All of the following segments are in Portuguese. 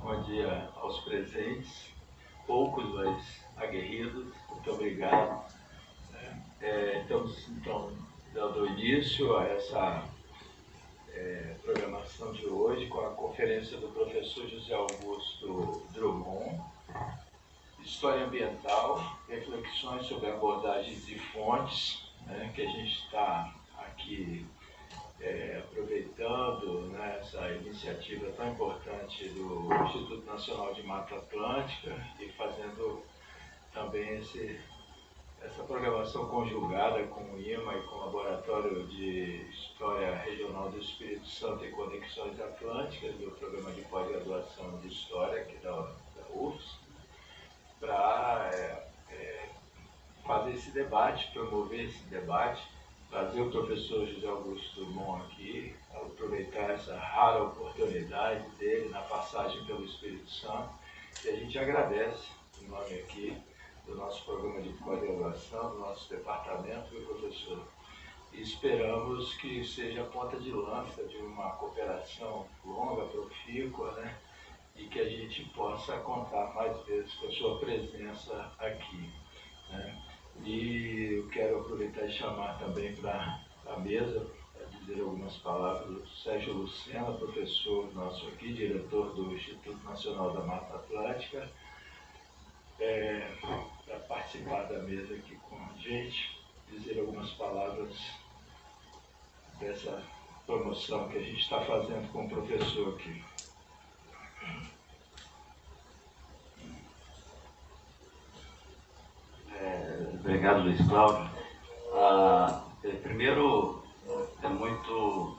Bom dia aos presentes, poucos, mas aguerridos. Muito obrigado. Estamos, então, dando início a essa programação de hoje com a conferência do professor José Augusto Drummond, História Ambiental, reflexões sobre abordagens e fontes, que a gente está aqui aproveitando essa iniciativa tão importante do Instituto Nacional de Mata Atlântica e fazendo também essa programação conjugada com o IMA e com o Laboratório de História Regional do Espírito Santo e Conexões Atlânticas, do Programa de Pós-Graduação de História aqui da UFS, para fazer esse debate, promover esse debate, trazer o professor José Augusto Drummond aqui, aproveitar essa rara oportunidade dele na passagem pelo Espírito Santo. E a gente agradece o nome aqui do nosso programa de pós-graduação, do nosso departamento, meu professor. E esperamos que seja a ponta de lança de uma cooperação longa, profícua, e que a gente possa contar mais vezes com a sua presença aqui. E eu quero aproveitar e chamar também para a mesa, para dizer algumas palavras, o Sérgio Lucena, professor nosso aqui, diretor do Instituto Nacional da Mata Atlântica, para participar da mesa aqui com a gente, dizer algumas palavras dessa promoção que a gente está fazendo com o professor aqui. Obrigado, Luiz Cláudio. Primeiro, é muito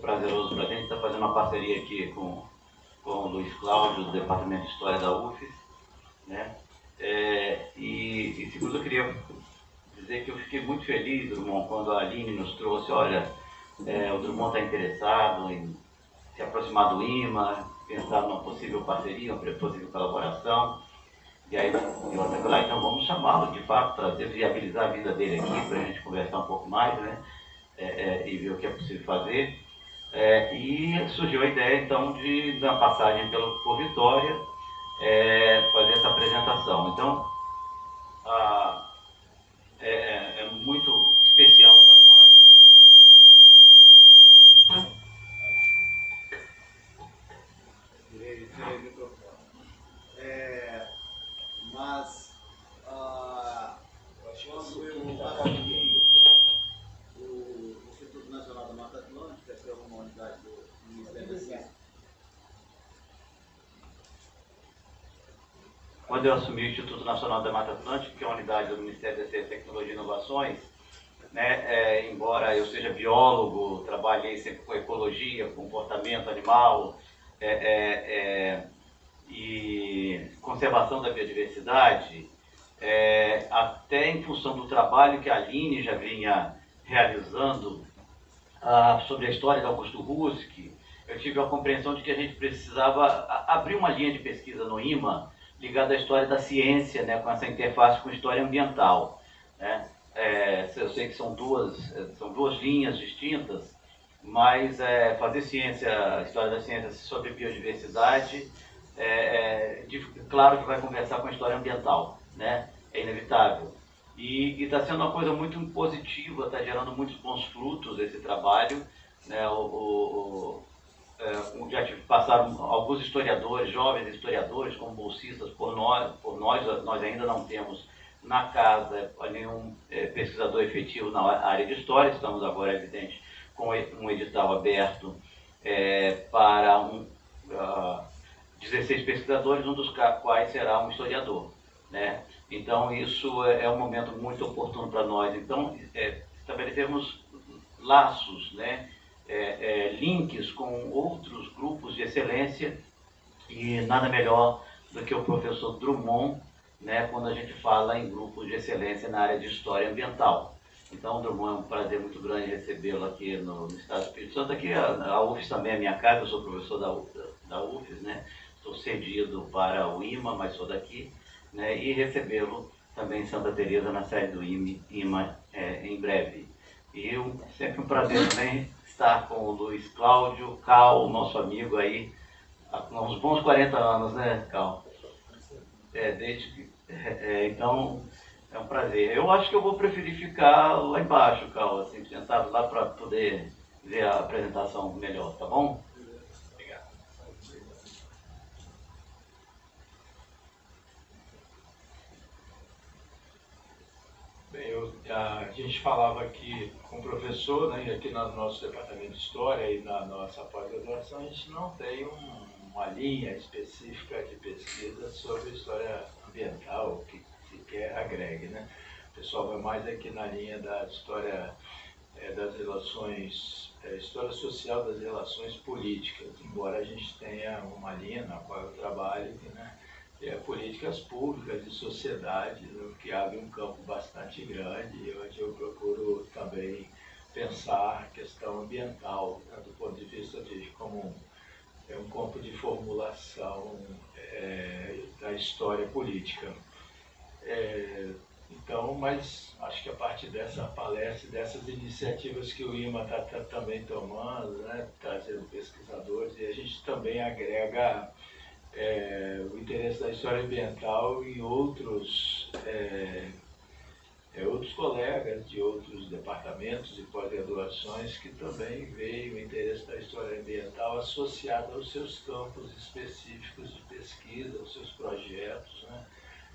prazeroso para a gente estar fazendo uma parceria aqui com o Luiz Cláudio, do Departamento de História da UFES, e segundo, eu queria dizer que eu fiquei muito feliz, Drummond, quando a Aline nos trouxe, olha, o Drummond está interessado em se aproximar do IMA, pensar numa possível parceria, uma possível colaboração. E aí eu falei lá, então vamos chamá-lo, de fato, trazer, viabilizar a vida dele aqui, para a gente conversar um pouco mais, e ver o que é possível fazer. E surgiu a ideia, então, de, na passagem por Vitória, fazer essa apresentação. Então, é muito especial para nós. Mas quando eu assumi o Instituto Nacional da Mata Atlântica, que é uma unidade do Ministério da Ciência. Quando eu assumi o Instituto Nacional da Mata Atlântica, que é uma unidade do Ministério da Ciência, Tecnologia e Inovações, embora eu seja biólogo, trabalhei sempre com ecologia, comportamento animal, e conservação da biodiversidade, até em função do trabalho que a Aline já vinha realizando sobre a história de Augusto Husk, eu tive a compreensão de que a gente precisava abrir uma linha de pesquisa no IMA ligada à história da ciência, com essa interface com história ambiental. Eu sei que são duas linhas distintas, mas fazer ciência, história da ciência sobre biodiversidade, claro que vai conversar com a história ambiental, é inevitável. E está sendo uma coisa muito positiva, está gerando muitos bons frutos esse trabalho. Já passaram alguns historiadores, jovens historiadores, como bolsistas por nós ainda não temos na casa nenhum pesquisador efetivo na área de história. Estamos agora, evidente, com um edital aberto para 16 pesquisadores, um dos quais será um historiador. Então, isso é um momento muito oportuno para nós. Então, estabelecermos laços, links com outros grupos de excelência, e nada melhor do que o professor Drummond, quando a gente fala em grupos de excelência na área de história ambiental. Então, Drummond, é um prazer muito grande recebê-lo aqui no Estado do Espírito Santo. Aqui a UFES também é minha casa, eu sou professor da UFES, estou cedido para o IMA, mas sou daqui, e recebê-lo também em Santa Teresa, na sede do IMA, em breve. E sempre um prazer também estar com o Luiz Cláudio Cal, nosso amigo aí, há uns bons 40 anos, né, Cal? Então, é um prazer. Eu acho que eu vou preferir ficar lá embaixo, Cal, assim, sentado lá para poder ver a apresentação melhor, tá bom? Obrigado. Bem, a gente falava aqui com o professor, né, e aqui no nosso departamento de História e na nossa pós-graduação, a gente não tem uma linha específica de pesquisa sobre história ambiental que sequer agregue, né? O pessoal vai mais aqui na linha da história das relações, história social das relações políticas, embora a gente tenha uma linha na qual eu trabalho, né, que é políticas públicas de sociedade, né, que abre um campo bastante grande, onde eu procuro também pensar a questão ambiental, né, do ponto de vista de como um campo de formulação da história política. Então, mas acho que a partir dessa palestra, dessas iniciativas que o IMA está também tomando, né, trazendo pesquisadores, e a gente também agrega o interesse da história ambiental em outros colegas de outros departamentos e pós-graduações que também veem o interesse da história ambiental associado aos seus campos específicos de pesquisa, aos seus projetos, né?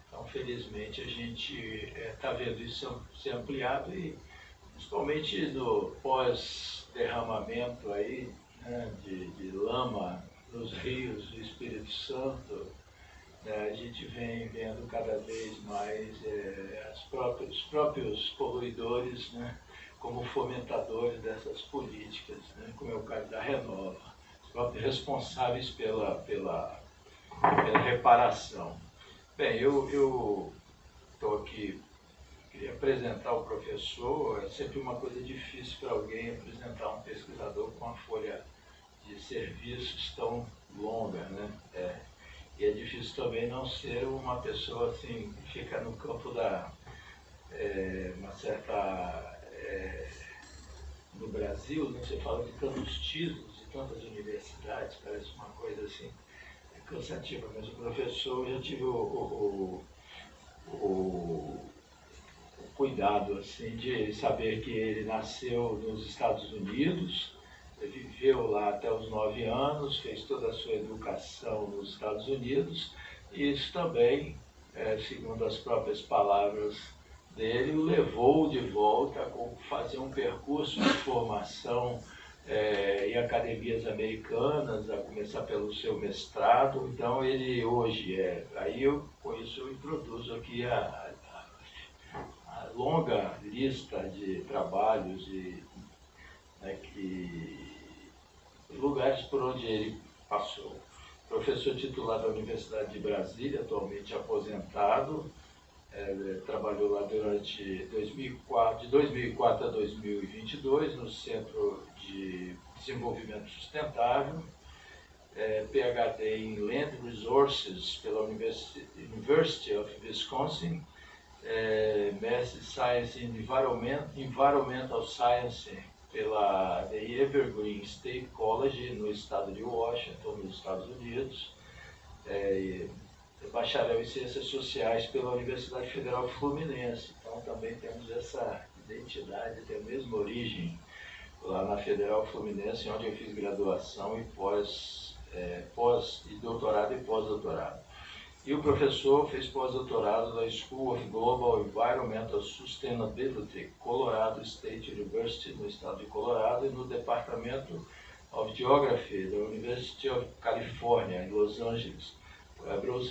Então, felizmente, a gente está vendo isso ser ampliado e, principalmente no pós-derramamento aí, né, de lama nos rios do Espírito Santo, a gente vem vendo cada vez mais os próprios poluidores, né, como fomentadores dessas políticas, né, como é o caso da Renova, os próprios responsáveis pela reparação. Bem, eu estou aqui, queria apresentar o professor, é sempre uma coisa difícil para alguém apresentar um pesquisador com uma folha de serviços tão longa, né? E é difícil também não ser uma pessoa assim, que fica no campo da uma certa... no Brasil, né, você fala de tantos títulos, de tantas universidades, parece uma coisa assim cansativa, mas o professor, eu já tive o cuidado assim, de saber que ele nasceu nos Estados Unidos, viveu lá até os 9 anos, fez toda a sua educação nos Estados Unidos, e isso também, segundo as próprias palavras dele, o levou de volta a fazer um percurso de formação em academias americanas, a começar pelo seu mestrado. Então ele hoje aí com isso eu introduzo aqui a longa lista de trabalhos e lugares por onde ele passou. Professor titular da Universidade de Brasília, atualmente aposentado, trabalhou lá durante de 2004 a 2022 no Centro de Desenvolvimento Sustentável, PhD em Land Resources pela University of Wisconsin, Master Science in Environmental Science pela The Evergreen State College no estado de Washington, nos Estados Unidos, bacharel em Ciências Sociais pela Universidade Federal Fluminense. Então também temos essa identidade, tem a mesma origem lá na Federal Fluminense, onde eu fiz graduação e doutorado e pós-doutorado. E o professor fez pós-doutorado na School of Global Environmental Sustainability, Colorado State University, no estado de Colorado, e no Departamento of Geography da University of California, em Los Angeles.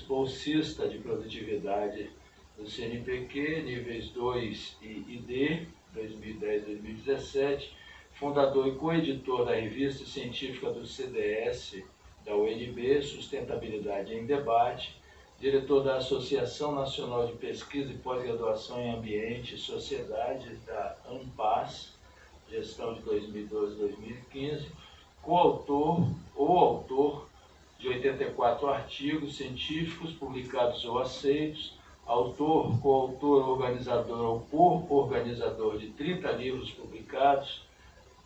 Bolsista de produtividade do CNPq, níveis 2 e D, 2010-2017, fundador e coeditor da revista científica do CDS, da UNB, Sustentabilidade em Debate, diretor da Associação Nacional de Pesquisa e Pós-Graduação em Ambiente e Sociedade, da ANPAS, gestão de 2012-2015, autor de 84 artigos científicos publicados ou aceitos, autor, coautor, organizador ou co-organizador de 30 livros publicados,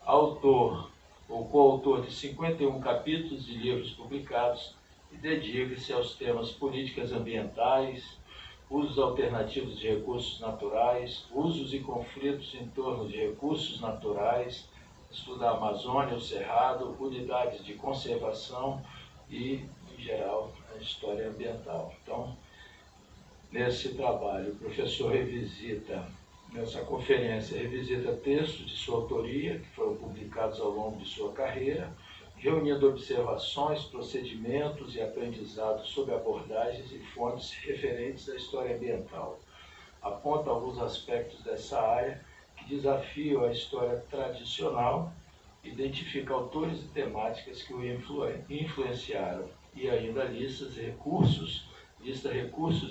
autor ou coautor de 51 capítulos de livros publicados e dedica-se aos temas políticas ambientais, usos alternativos de recursos naturais, usos e conflitos em torno de recursos naturais, estuda a Amazônia, o Cerrado, unidades de conservação e, em geral, a história ambiental. Então, nesse trabalho, o professor nessa conferência, revisita textos de sua autoria, que foram publicados ao longo de sua carreira, reunindo observações, procedimentos e aprendizados sobre abordagens e fontes referentes à história ambiental. Aponta alguns aspectos dessa área que desafiam a história tradicional, identifica autores e temáticas que o influenciaram e ainda lista recursos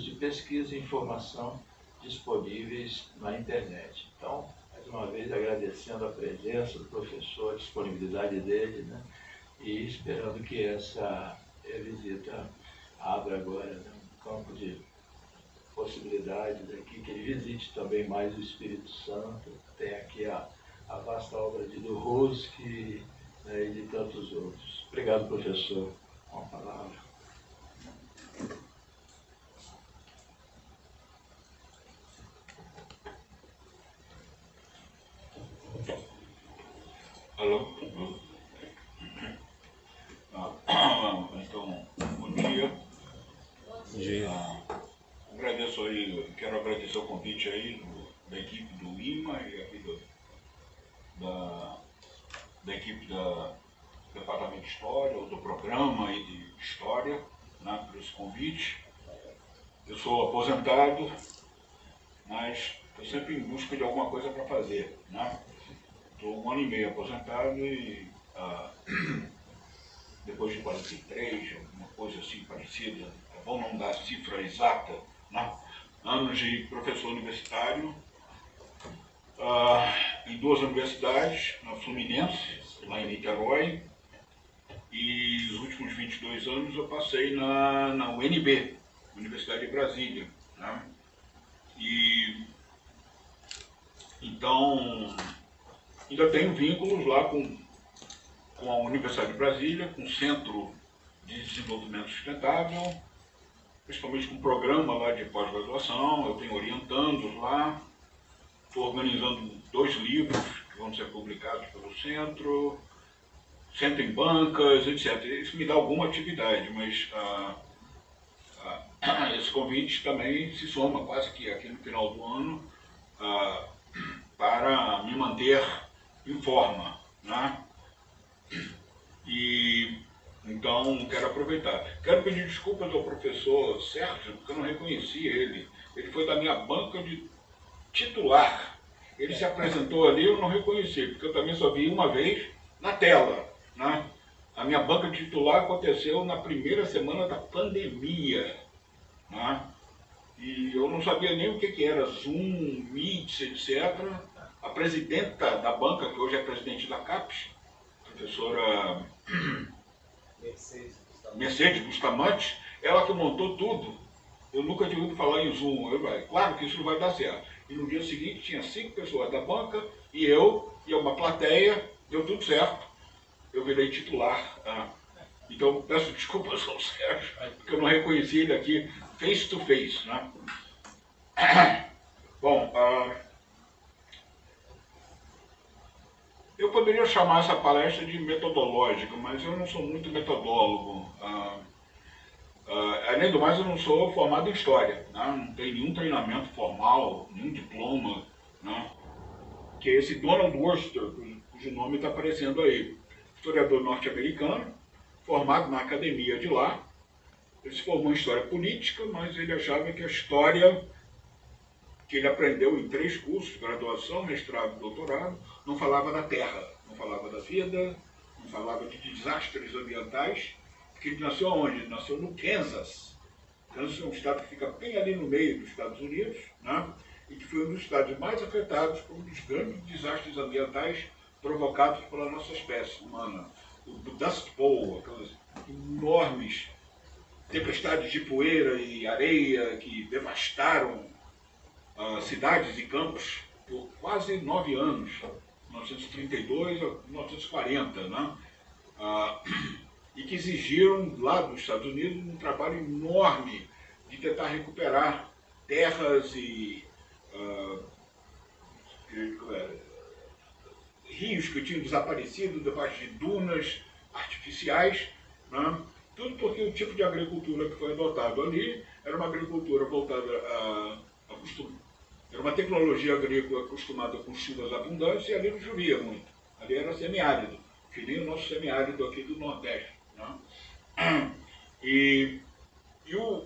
de pesquisa e informação disponíveis na internet. Então, mais uma vez agradecendo a presença do professor, a disponibilidade dele, né? E esperando que essa visita abra agora, né, um campo de possibilidades aqui, que ele visite também mais o Espírito Santo. Tem aqui a vasta obra de do Ruski, né, e de tantos outros. Obrigado, professor. Com a palavra. Alô? Então, bom dia. Bom dia. Agradeço aí, quero agradecer o convite aí da equipe do IMA e aqui da equipe do Departamento de História, ou do programa aí de História, né, por esse convite. Eu sou aposentado, mas estou sempre em busca de alguma coisa para fazer, né? Estou 1 ano e meio aposentado e depois de 43, alguma coisa assim parecida, é bom não dar a cifra exata, né? Anos de professor universitário em 2 universidades, na Fluminense, lá em Niterói, e os últimos 22 anos eu passei na UNB, Universidade de Brasília, né? E então ainda tenho vínculos lá com a Universidade de Brasília, com o Centro de Desenvolvimento Sustentável, principalmente com o programa lá de pós-graduação. Eu tenho orientandos lá, estou organizando 2 livros que vão ser publicados pelo Centro em bancas, etc. Isso me dá alguma atividade, mas esse convite também se soma quase que aqui no final do ano para me manter em forma, né? E então quero aproveitar. Quero pedir desculpas ao professor Sérgio, porque eu não reconheci ele. Ele foi da minha banca de titular. Ele se apresentou ali, eu não reconheci, porque eu também só vi uma vez na tela, né? A minha banca de titular aconteceu na primeira semana da pandemia, né? E eu não sabia nem o que era Zoom, Meet, etc. A presidenta da banca, que hoje é presidente da CAPES, professora Mercedes Bustamante, ela que montou tudo. Eu nunca tinha ouvido falar em Zoom. Claro que isso não vai dar certo. E no dia seguinte tinha 5 pessoas da banca e eu e uma plateia, deu tudo certo. Eu virei titular. Então peço desculpas ao Sérgio, porque eu não reconheci ele aqui face to face, né? Bom, eu poderia chamar essa palestra de metodológica, mas eu não sou muito metodólogo. Além do mais, eu não sou formado em História, né? Não tenho nenhum treinamento formal, nenhum diploma, né? Que é esse Donald Worcester, cujo nome está aparecendo aí. Historiador norte-americano, formado na academia de lá. Ele se formou em História Política, mas ele achava que a história que ele aprendeu em 3 cursos, graduação, mestrado e doutorado, não falava da terra, não falava da vida, não falava de desastres ambientais, porque ele nasceu aonde? Ele nasceu no Kansas. Kansas é um estado que fica bem ali no meio dos Estados Unidos, né? E que foi um dos estados mais afetados por um dos grandes desastres ambientais provocados pela nossa espécie humana. O Dust Bowl, aquelas enormes tempestades de poeira e areia que devastaram cidades e campos por quase 9 anos, 1932 a 1940, né? E que exigiram lá dos Estados Unidos um trabalho enorme de tentar recuperar terras e rios que tinham desaparecido debaixo de dunas artificiais, né? Tudo porque o tipo de agricultura que foi adotado ali era uma agricultura voltada era uma tecnologia agrícola acostumada com chuvas abundantes e ali não chovia muito. Ali era semiárido, que nem o nosso semiárido aqui do Nordeste, né? E o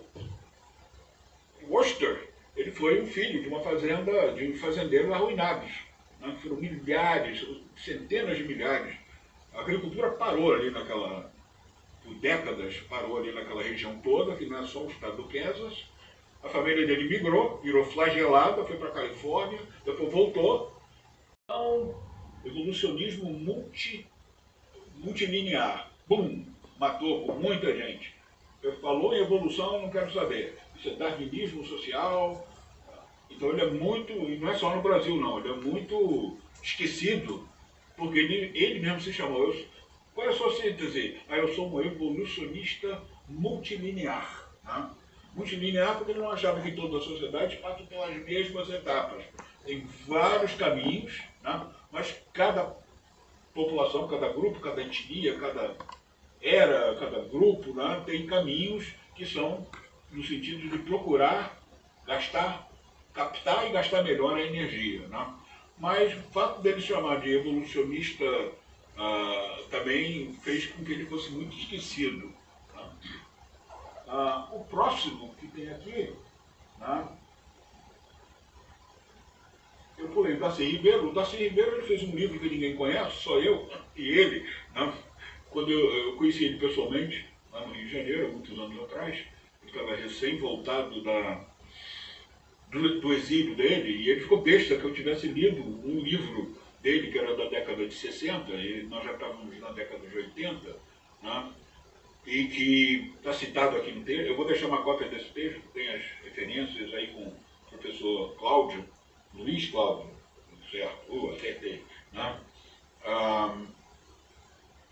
Worcester, ele foi um filho de uma fazenda, de fazendeiros arruinados, né? Foram milhares, centenas de milhares. A agricultura parou ali por décadas, parou ali naquela região toda, que não é só o estado do Kansas. A família dele migrou, virou flagelada, foi para a Califórnia, depois voltou. Então, evolucionismo multilinear, bum, matou por muita gente. Falou em evolução, eu não quero saber. Isso é darwinismo social. Então ele é muito, e não é só no Brasil não, ele é muito esquecido, porque ele mesmo se chamou. Qual é a sua síntese? Eu sou um evolucionista multilinear. Né? Multilinear porque ele não achava que toda a sociedade passa pelas mesmas etapas. Tem vários caminhos, né? Mas cada população, cada grupo, cada etnia, cada era, cada grupo, né? Tem caminhos que são no sentido de procurar captar e gastar melhor a energia. Né? Mas o fato dele chamar de evolucionista também fez com que ele fosse muito esquecido. Né? O próximo que tem aqui, né? Eu pulei o Darcy Ribeiro. O Darcy Ribeiro ele fez um livro que ninguém conhece, só eu e ele. Né? Quando eu conheci ele pessoalmente, lá no Rio de Janeiro, há muitos anos atrás, ele estava recém-voltado do exílio dele, e ele ficou besta que eu tivesse lido um livro dele, que era da década de 60, e nós já estávamos na década de 80, né? E que está citado aqui no texto. Eu vou deixar uma cópia desse texto, tem as referências aí com o professor Cláudio, Luiz Cláudio, certo? Acertei. Né?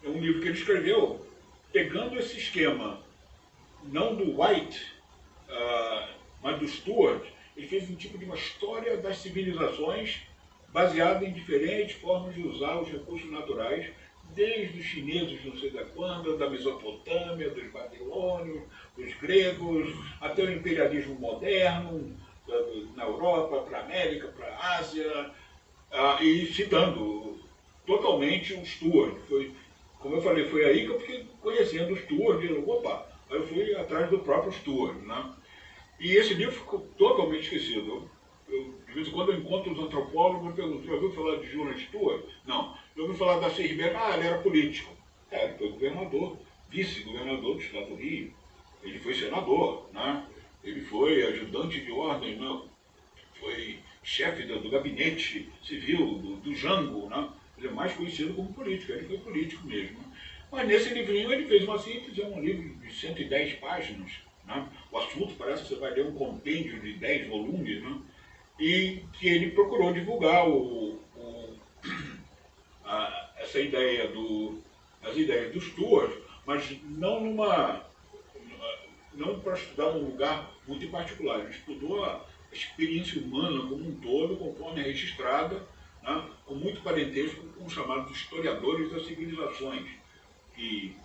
É um livro que ele escreveu pegando esse esquema, não do White, mas do Stuart. Ele fez um tipo de uma história das civilizações baseada em diferentes formas de usar os recursos naturais, desde os chineses, não sei da quando, da Mesopotâmia, dos babilônios, dos gregos, até o imperialismo moderno, na Europa, para a América, para a Ásia, e citando totalmente o Stuart. Como eu falei, foi aí que eu fiquei conhecendo o Stuart, e opa, aí eu fui atrás do próprio Stuart. Né? E esse livro ficou totalmente esquecido. De vez em quando eu encontro os antropólogos e pergunto: já ouviu falar de Jonas Stuart? Não. Já ouviu falar da Darcy Ribeiro? Ele era político. Ele foi governador, vice-governador do estado do Rio. Ele foi senador, né? Ele foi ajudante de ordem, né? Foi chefe do gabinete civil, do Jango. Né? Ele é mais conhecido como político, ele foi político mesmo. Mas nesse livrinho ele fez uma síntese, é um livro de 110 páginas. Né? O assunto parece que você vai ler um compêndio de 10 volumes, né? E que ele procurou divulgar essa ideia as ideias do Stuart, mas não para estudar um lugar muito particular. Ele estudou a experiência humana como um todo, conforme é registrada, né? Com muito parentesco com os chamados historiadores das civilizações, que,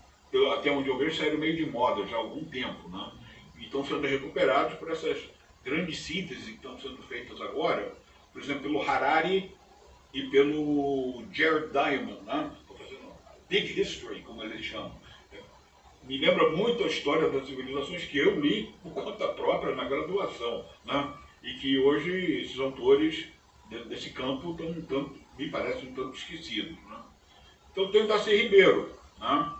até onde eu vejo, saíram meio de moda já há algum tempo, né? E estão sendo recuperados por essas grandes sínteses que estão sendo feitas agora, por exemplo, pelo Harari e pelo Jared Diamond, né? Estou fazendo Big History, como eles chamam. Me lembra muito a história das civilizações que eu li por conta própria na graduação, né? E que hoje esses autores desse campo me parecem um tanto esquecidos. Né? Então tem o Darcy Ribeiro. Né?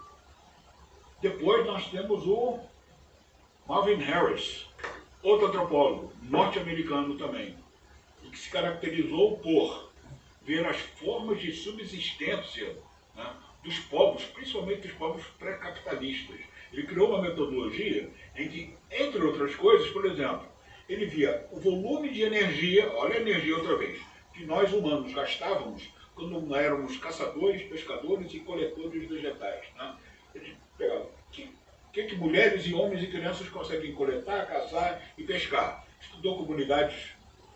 Depois nós temos o Marvin Harris, outro antropólogo, norte-americano também, e que se caracterizou por ver as formas de subsistência, né, dos povos, principalmente dos povos pré-capitalistas. Ele criou uma metodologia em que, entre outras coisas, por exemplo, ele via o volume de energia, olha a energia outra vez, que nós humanos gastávamos quando éramos caçadores, pescadores e coletores vegetais. Né? Eles pegavam o que mulheres e homens e crianças conseguem coletar, caçar e pescar. Estudou comunidades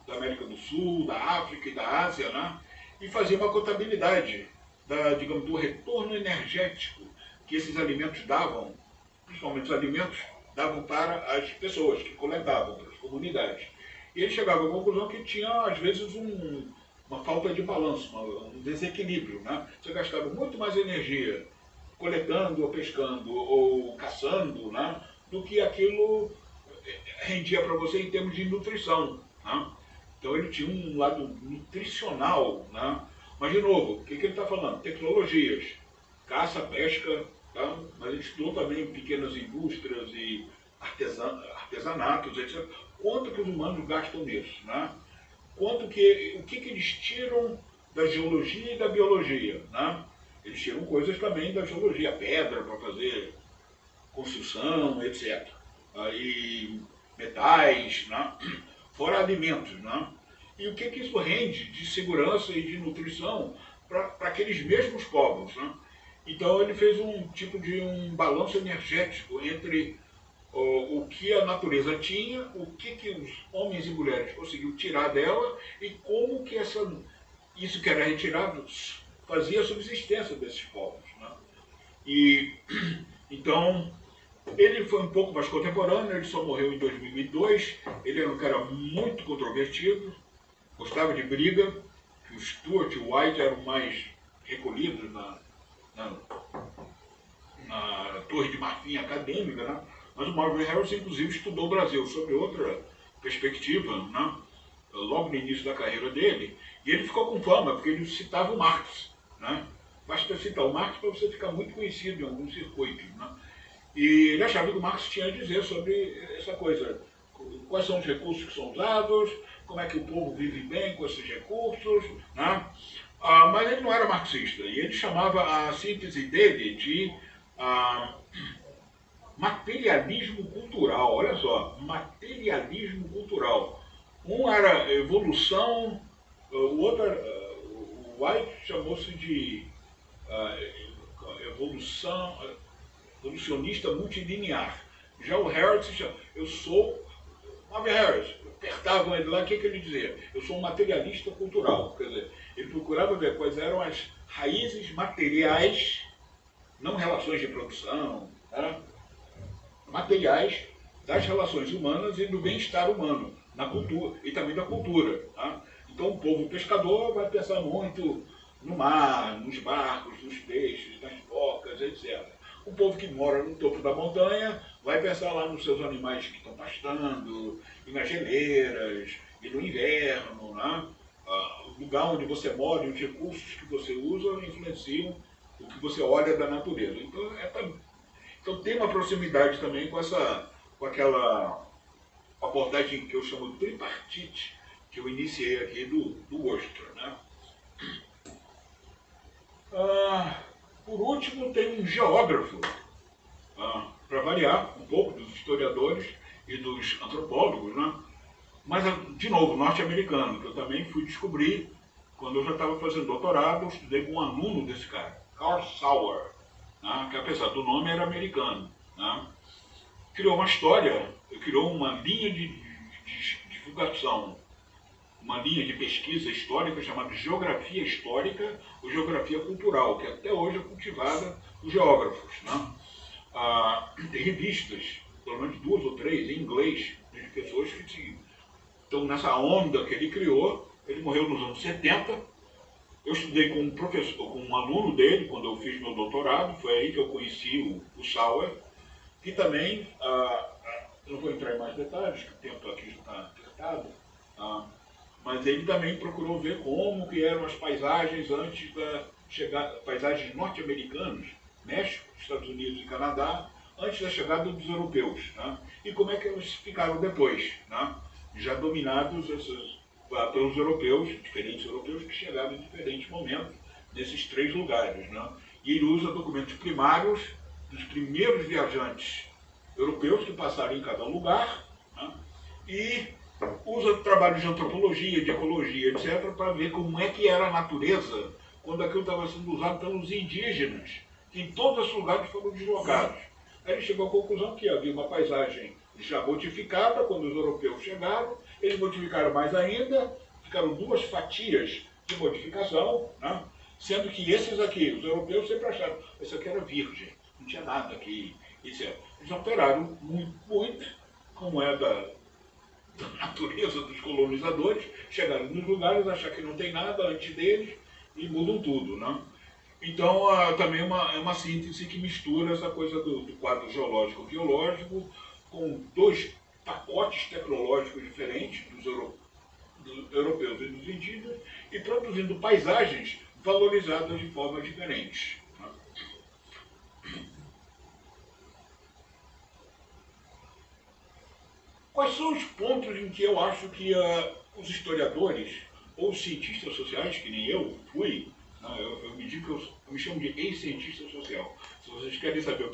da América do Sul, da África e da Ásia, né? E fazia uma contabilidade digamos, do retorno energético que esses alimentos davam, principalmente os alimentos, davam para as pessoas que coletavam, para as comunidades. E ele chegava à conclusão que tinha, às vezes, uma falta de balanço, um desequilíbrio. Né? Você gastava muito mais energia coletando ou pescando ou caçando, né? Do que aquilo rendia para você em termos de nutrição. Né? Então ele tinha um lado nutricional. Né? Mas, de novo, o que ele está falando? Tecnologias, caça, pesca, tá? Mas ele estudou também pequenas indústrias e artesanatos, etc. Quanto que os humanos gastam nisso? Né? O que eles tiram da geologia e da biologia? Né? Eles tiram coisas também da geologia, pedra para fazer construção, etc. E metais, né? Fora alimentos. Né? E o que isso rende de segurança e de nutrição para aqueles mesmos povos. Né? Então ele fez um tipo de um balanço energético entre o que a natureza tinha, o que os homens e mulheres conseguiam tirar dela e como que isso que era retirado fazia a subsistência desses povos. Né? E então ele foi um pouco mais contemporâneo, ele só morreu em 2002, ele era um cara muito controvertido, gostava de briga, que o Stuart e o White eram mais recolhidos na Torre de Marfim acadêmica, né? Mas o Marvin Harrison, inclusive, estudou o Brasil sob outra perspectiva, né? Logo no início da carreira dele, e ele ficou com fama, porque ele citava o Marx. Né? Basta citar o Marx para você ficar muito conhecido em alguns circuitos. Né? E ele achava que o Marx tinha a dizer sobre essa coisa, quais são os recursos que são usados, como é que o povo vive bem com esses recursos. Né? Mas ele não era marxista, e ele chamava a síntese dele de materialismo cultural. Olha só, materialismo cultural. Um era evolução, o outro, o White chamou-se de evolucionista multilinear. Já o Harris, eu sou, Marvin Harris, apertavam ele lá, o que ele dizia? Eu sou um materialista cultural. Quer dizer, ele procurava ver quais eram as raízes materiais, não relações de produção, tá? Materiais das relações humanas e do bem-estar humano, na cultura, e também da cultura. Tá? Então o povo pescador vai pensar muito no mar, nos barcos, nos peixes, nas focas, etc. O povo que mora no topo da montanha vai pensar lá nos seus animais que estão pastando, e nas geleiras, e no inverno. Né? O lugar onde você mora e os recursos que você usa influenciam o que você olha da natureza. Então tem uma proximidade também com aquela abordagem que eu chamo de tripartite, que eu iniciei aqui do Worcester. Né? Por último, tem um geógrafo, para variar um pouco dos historiadores e dos antropólogos, né? Mas, de novo, norte-americano, que eu também fui descobrir quando eu já estava fazendo doutorado. Eu estudei com um aluno desse cara, Carl Sauer, né? Que apesar do nome era americano. Né? Criou uma história, criou uma linha de divulgação, uma linha de pesquisa histórica chamada Geografia Histórica ou Geografia Cultural, que até hoje é cultivada por geógrafos. Né? Tem revistas, pelo menos 2 ou 3, em inglês, de pessoas que estão nessa onda que ele criou. Ele morreu nos anos 70. Eu estudei com um professor, com um aluno dele, quando eu fiz meu doutorado. Foi aí que eu conheci o Sauer, que também, não vou entrar em mais detalhes, que o tempo aqui já está apertado, mas ele também procurou ver como que eram as paisagens antes da chegada, paisagens norte-americanas, México, Estados Unidos e Canadá, antes da chegada dos europeus, né? E como é que eles ficaram depois, né? Já dominados pelos europeus, diferentes europeus que chegaram em diferentes momentos nesses 3 lugares. Né? E ele usa documentos primários dos primeiros viajantes europeus que passaram em cada lugar, né? E usa trabalhos de antropologia, de ecologia, etc., para ver como é que era a natureza quando aquilo estava sendo usado pelos indígenas, que em todos os lugares foram deslocados. Aí ele chegou à conclusão que havia uma paisagem já modificada quando os europeus chegaram, eles modificaram mais ainda, ficaram duas fatias de modificação, né? Sendo que esses aqui, os europeus sempre acharam, esse aqui era virgem, não tinha nada aqui, etc. Eles alteraram muito, muito, como é da natureza dos colonizadores, chegaram nos lugares, achar que não tem nada antes deles e mudam tudo, né? Então, também é uma síntese que mistura essa coisa do quadro geológico-biológico com dois pacotes tecnológicos diferentes dos europeus e dos indígenas e produzindo paisagens valorizadas de formas diferentes. Quais são os pontos em que eu acho que os historiadores ou os cientistas sociais, que nem eu fui, eu me digo que eu me chamo de ex-cientista social. Se vocês querem saber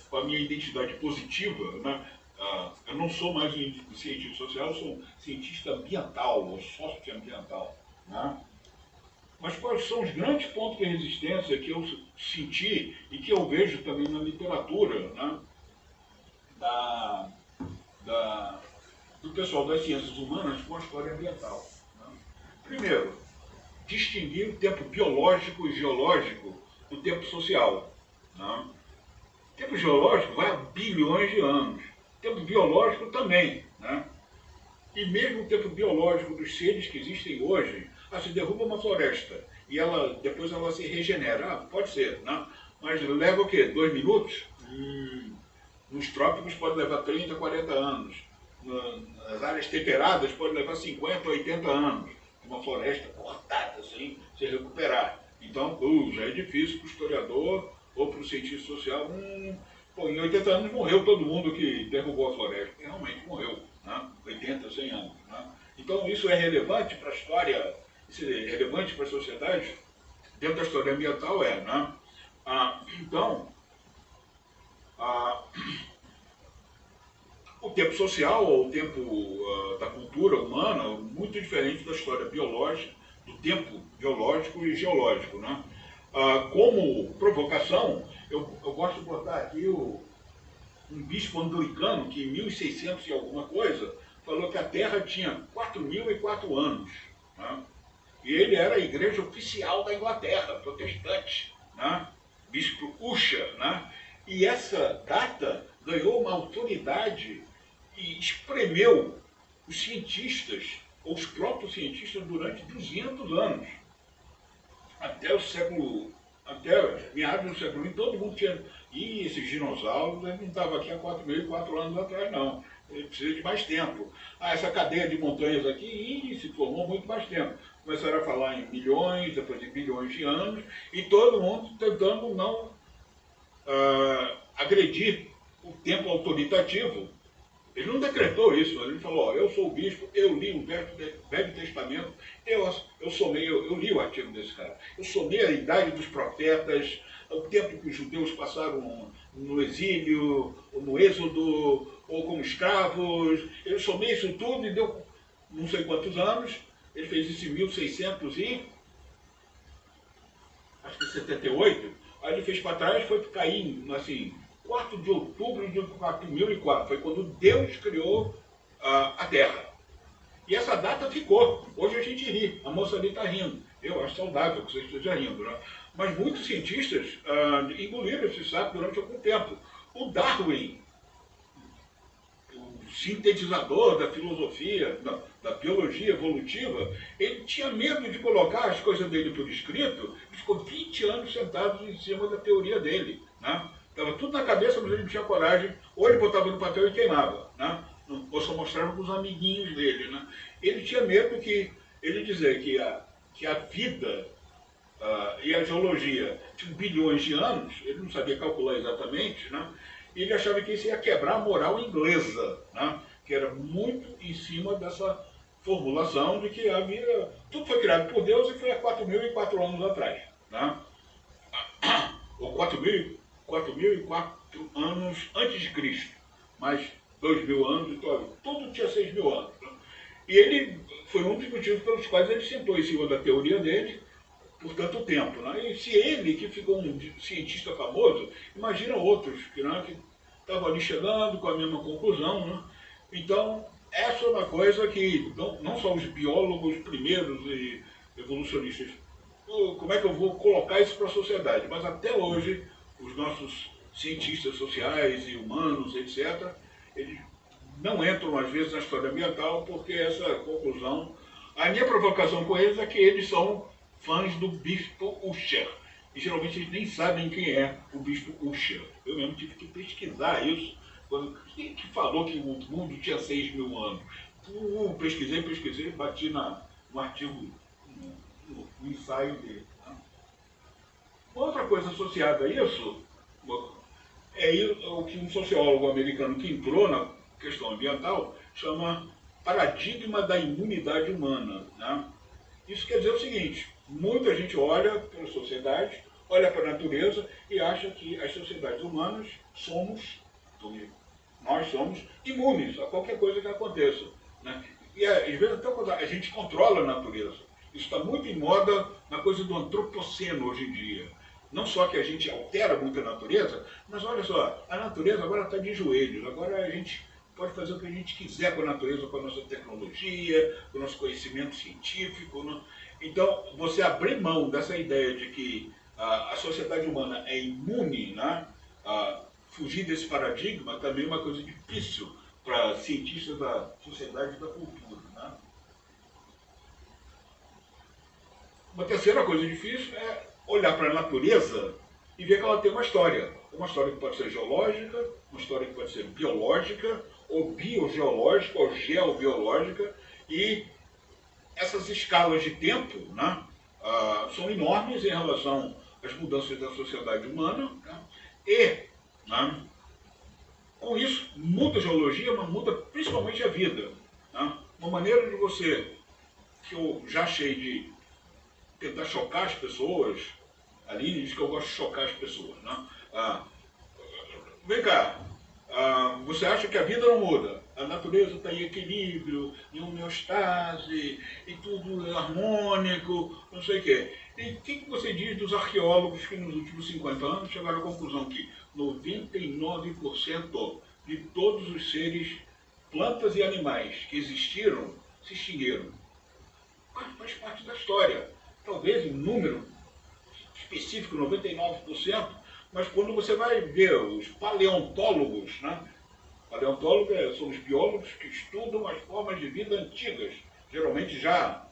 qual a minha identidade positiva, né, eu não sou mais um cientista social, eu sou um cientista ambiental, ou socioambiental. Né? Mas quais são os grandes pontos de resistência que eu senti e que eu vejo também na literatura, né, do pessoal das ciências humanas com a história ambiental? Né? Primeiro, distinguir o tempo biológico e geológico do tempo social. Né? O tempo geológico vai a bilhões de anos. O tempo biológico também. Né? E mesmo o tempo biológico dos seres que existem hoje, se derruba uma floresta e depois ela se regenera. Pode ser, né? Mas leva o quê? 2 minutos? Nos trópicos pode levar 30, 40 anos. Nas áreas temperadas pode levar 50, 80 anos. Uma floresta cortada assim, se recuperar. Então, já é difícil para o historiador ou para o cientista social. Em 80 anos morreu todo mundo que derrubou a floresta. E realmente morreu, né? 80, 100 anos. Né? Então, isso é relevante para a história, isso é relevante para a sociedade. Dentro da história ambiental né? O tempo social, ou o tempo da cultura humana, muito diferente da história biológica, do tempo biológico e geológico. Né? Como provocação, eu gosto de botar aqui um bispo anglicano que em 1600 e alguma coisa falou que a Terra tinha 4.004 anos. Né? E ele era a igreja oficial da Inglaterra, protestante. Né? Bispo Ussher. Né? E essa data ganhou uma autoridade e espremeu os cientistas, ou os próprios cientistas, durante 200 anos. Até meados do século XX, todo mundo tinha... E esses dinossauros não estavam aqui há 4.004 anos atrás, não. Ele precisa de mais tempo. Essa cadeia de montanhas aqui se formou muito mais tempo. Começaram a falar em milhões, depois em bilhões de anos, e todo mundo tentando não agredir o tempo autoritativo. Ele não decretou isso, ele falou, eu sou o bispo, eu li o Velho Testamento, eu li o artigo desse cara, eu somei a idade dos profetas, o tempo que os judeus passaram no exílio, ou no êxodo, ou como escravos, eu somei isso tudo e deu não sei quantos anos, ele fez isso em 1678, aí ele fez para trás, foi cair, assim, 4 de outubro de 4004, foi quando Deus criou a Terra. E essa data ficou. Hoje a gente ri, a moça ali está rindo. Eu acho saudável que você esteja rindo, né? Mas muitos cientistas engoliram esse saco durante algum tempo. O Darwin, o sintetizador da filosofia, da biologia evolutiva, ele tinha medo de colocar as coisas dele por escrito e ficou 20 anos sentado em cima da teoria dele, né? Estava tudo na cabeça, mas ele não tinha coragem, ou ele botava no papel e queimava, né? Ou só mostrava para os amiguinhos dele, né? Ele tinha medo ele dizer que a vida e a geologia tinham bilhões de anos, ele não sabia calcular exatamente, né? E ele achava que isso ia quebrar a moral inglesa, né? Que era muito em cima dessa formulação de que a vida, tudo foi criado por Deus e foi há 4.004 anos atrás, né? Ou 4.004 anos antes de Cristo, mais 2.000 anos, então, tudo tinha 6.000 anos. Né? E ele foi um dos motivos pelos quais ele sentou em cima da teoria dele, por tanto tempo. Né? E se ele, que ficou um cientista famoso, imagina outros que estavam ali chegando com a mesma conclusão. Né? Então, essa é uma coisa que não só os biólogos primeiros e evolucionistas, como é que eu vou colocar isso para a sociedade, mas até hoje os nossos cientistas sociais e humanos, etc., eles não entram às vezes na história ambiental porque essa conclusão... A minha provocação com eles é que eles são fãs do bispo Ussher. E geralmente eles nem sabem quem é o bispo Ussher. Eu mesmo tive que pesquisar isso. Quem que falou que o mundo tinha 6.000 anos? Pesquisei, bati no artigo, no ensaio dele. Né? Outra coisa associada a isso é o que um sociólogo americano que entrou na questão ambiental chama paradigma da imunidade humana. Né? Isso quer dizer o seguinte: muita gente olha para a sociedade, olha para a natureza e acha que as sociedades humanas nós somos imunes a qualquer coisa que aconteça. Né? E às vezes até quando a gente controla a natureza. Isso está muito em moda na coisa do antropoceno hoje em dia. Não só que a gente altera muito a natureza, mas olha só, a natureza agora está de joelhos, agora a gente pode fazer o que a gente quiser com a natureza, com a nossa tecnologia, com o nosso conhecimento científico. Né? Então, você abrir mão dessa ideia de que a sociedade humana é imune, né? Fugir desse paradigma também é uma coisa difícil para cientistas da sociedade e da cultura. Né? Uma terceira coisa difícil é olhar para a natureza e ver que ela tem uma história. Uma história que pode ser geológica, uma história que pode ser biológica, ou biogeológica, ou geobiológica, e essas escalas de tempo, né, são enormes em relação às mudanças da sociedade humana, né, e, né, com isso, muda a geologia, mas muda principalmente a vida. Né. Uma maneira de você, que eu já achei de tentar chocar as pessoas, a Aline diz que eu gosto de chocar as pessoas. Né. Vem cá, você acha que a vida não muda? A natureza está em equilíbrio, em homeostase, e tudo é harmônico, não sei o quê. E o que você diz dos arqueólogos que nos últimos 50 anos chegaram à conclusão que 99% de todos os seres, plantas e animais que existiram, se extinguiram? Faz parte da história. Talvez um número específico, 99%, mas quando você vai ver os paleontólogos, né? Paleontólogos são os biólogos que estudam as formas de vida antigas, geralmente já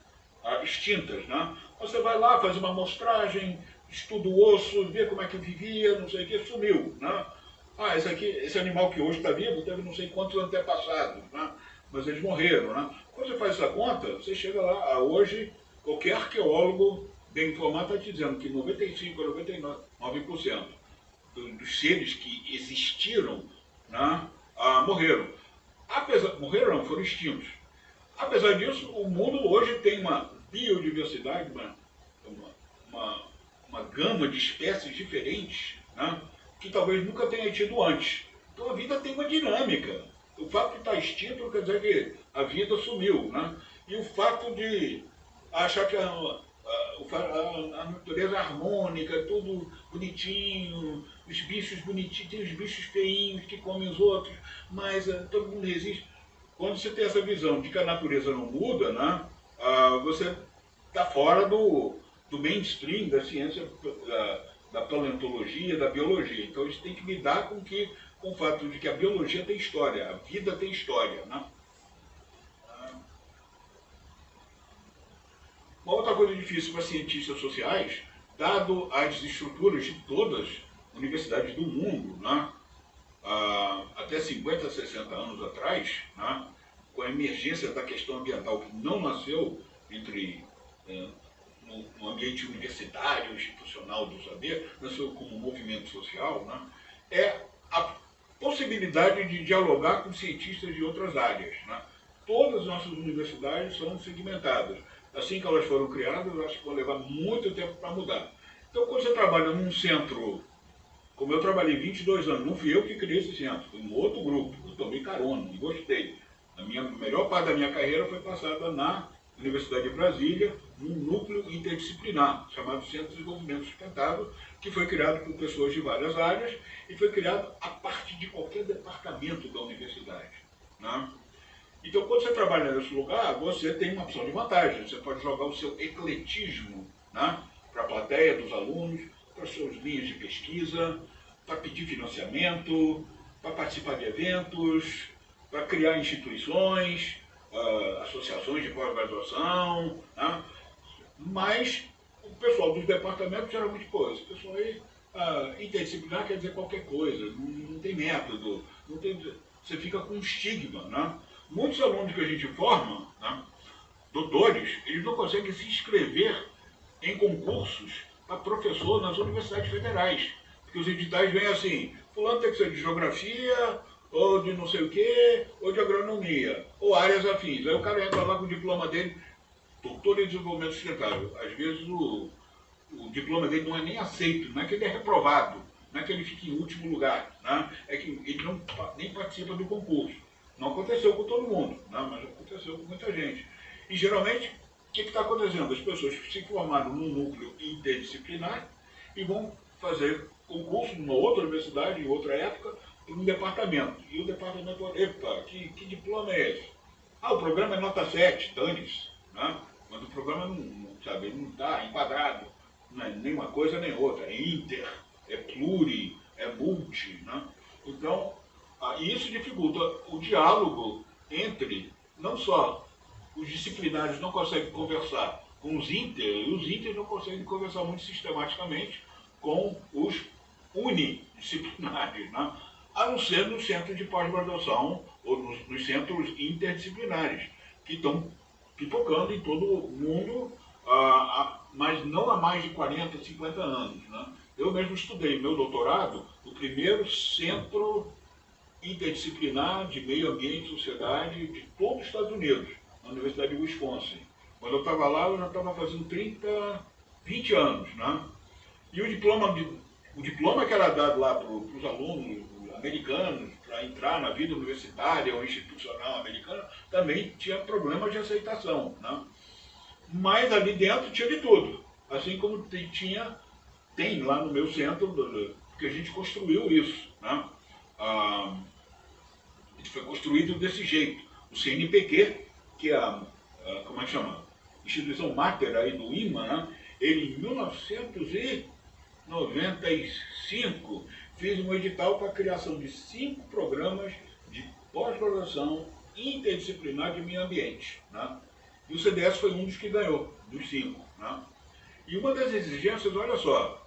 extintas. Né? Você vai lá, faz uma amostragem, estuda o osso, vê como é que vivia, não sei o que, sumiu. Né? Esse animal que hoje está vivo teve não sei quantos antepassados, né? Mas eles morreram. Né? Quando você faz essa conta, você chega lá, hoje, qualquer arqueólogo bem informado está te dizendo que 95% a 99% dos seres que existiram, né, morreram. Morreram não, foram extintos. Apesar disso, o mundo hoje tem uma biodiversidade, uma gama de espécies diferentes, né, que talvez nunca tenha tido antes. Então a vida tem uma dinâmica. O fato de estar extinto não quer dizer que a vida sumiu. Né? E o fato de achar que a natureza é harmônica, tudo bonitinho, os bichos bonitinhos, tem os bichos feinhos que comem os outros, mas todo mundo resiste. Quando você tem essa visão de que a natureza não muda, né, você está fora do mainstream da ciência, da paleontologia, da biologia. Então isso tem que lidar com o fato de que a biologia tem história, a vida tem história. Né? Uma outra coisa difícil para cientistas sociais, dado as estruturas de todas as universidades do mundo, né, até 50, 60 anos atrás, né, com a emergência da questão ambiental que não nasceu no ambiente universitário, institucional do saber, nasceu como movimento social, né, é a possibilidade de dialogar com cientistas de outras áreas. Né. Todas as nossas universidades são segmentadas. Assim que elas foram criadas, eu acho que vão levar muito tempo para mudar. Então, quando você trabalha num centro, como eu trabalhei 22 anos, não fui eu que criei esse centro, foi um outro grupo, eu tomei carona e gostei. A melhor parte da minha carreira foi passada na Universidade de Brasília, num núcleo interdisciplinar, chamado Centro de Desenvolvimento Sustentável, que foi criado por pessoas de várias áreas e foi criado a partir de qualquer departamento da universidade, né? Então, quando você trabalha nesse lugar, você tem uma opção de vantagem. Você pode jogar o seu ecletismo, né, para a plateia dos alunos, para as suas linhas de pesquisa, para pedir financiamento, para participar de eventos, para criar instituições, associações de pós-graduação, né? Mas o pessoal dos departamentos geralmente, esse pessoal aí, interdisciplinar quer dizer qualquer coisa, não tem método, não tem, você fica com um estigma, né? Muitos alunos que a gente forma, né, doutores, eles não conseguem se inscrever em concursos para professor nas universidades federais, porque os editais vêm assim, fulano tem que ser de geografia, ou de não sei o quê, ou de agronomia, ou áreas afins. Aí o cara entra lá com o diploma dele, doutor em desenvolvimento sustentável. Às vezes o diploma dele não é nem aceito, não é que ele é reprovado, não é que ele fique em último lugar, né? É que ele nem participa do concurso. Não aconteceu com todo mundo, né? Mas aconteceu com muita gente. E geralmente, o que está acontecendo? As pessoas se formaram num núcleo interdisciplinar e vão fazer concurso numa outra universidade, em outra época, em um departamento. E o departamento fala, epa, que diploma é esse? O programa é nota 7, dane-se, né? Mas o programa não está enquadrado, não é nem uma coisa nem outra, é inter, é pluri, é multi, né? Então, isso dificulta o diálogo entre, não só os disciplinares não conseguem conversar com os inter, e os inter não conseguem conversar muito sistematicamente com os unidisciplinares, né? A não ser no centro de pós-graduação ou nos centros interdisciplinares, que estão pipocando em todo o mundo, mas não há mais de 40, 50 anos, né? Eu mesmo estudei meu doutorado no primeiro centro interdisciplinar de meio ambiente e sociedade de todos os Estados Unidos, na Universidade de Wisconsin. Quando eu estava lá, eu já estava fazendo 20 anos, né? E o diploma que era dado lá para os alunos americanos, para entrar na vida universitária ou institucional americana, também tinha problemas de aceitação, né? Mas ali dentro tinha de tudo, assim como tem lá no meu centro, que a gente construiu isso, né? Foi construído desse jeito. O CNPq, que é como é que chama? Instituição máter aí do IMA, né? Ele em 1995 fez um edital para a criação de 5 programas de pós-graduação interdisciplinar de meio ambiente, né? E o CDS foi um dos que ganhou, dos 5. Né? E uma das exigências, olha só,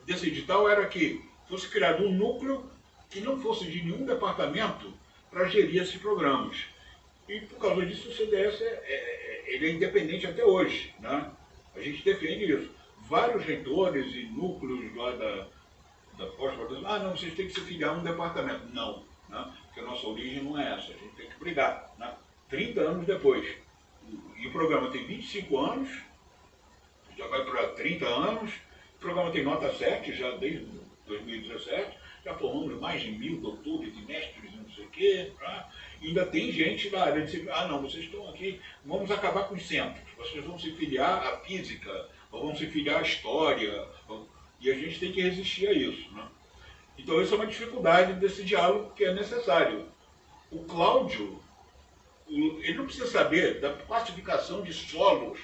desse edital era que fosse criado um núcleo que não fosse de nenhum departamento para gerir esses programas. E por causa disso o CDS ele é independente até hoje, né? A gente defende isso. Vários reitores e núcleos lá da pós-graduação, não, vocês têm que se filiar a um departamento. Não, né? Porque a nossa origem não é essa, a gente tem que brigar, né? 30 anos depois. E o programa tem 25 anos, já vai para 30 anos, o programa tem nota 7, já desde 2017, já formamos mais de 1000 doutores e mestres e não sei o quê, tá? E ainda tem gente da área de se não, vocês estão aqui, vamos acabar com os centros, vocês vão se filiar à física, ou vão se filiar à história, e a gente tem que resistir a isso, né? Então isso é uma dificuldade desse diálogo que é necessário. O Cláudio, ele não precisa saber da classificação de solos,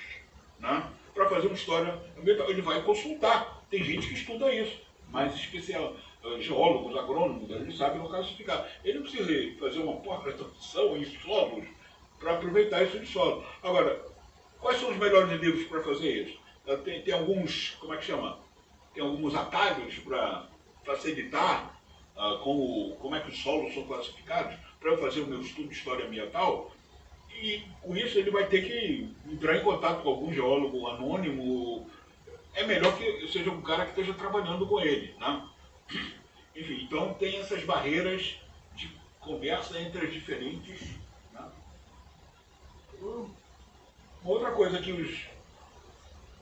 né, para fazer uma história ambiental. Ele vai consultar. Tem gente que estuda isso, mais especial. Geólogos, agrônomos, eles sabem classificar. Ele não precisa fazer uma pós-graduação em solos para aproveitar isso de solo. Agora, quais são os melhores livros para fazer isso? Tem alguns, como é que chama? Tem alguns atalhos para facilitar como é que os solos são classificados, para eu fazer o meu estudo de história ambiental, e com isso ele vai ter que entrar em contato com algum geólogo anônimo. É melhor que seja um cara que esteja trabalhando com ele, né? Enfim, então tem essas barreiras de conversa entre as diferentes, né? Uma outra coisa que os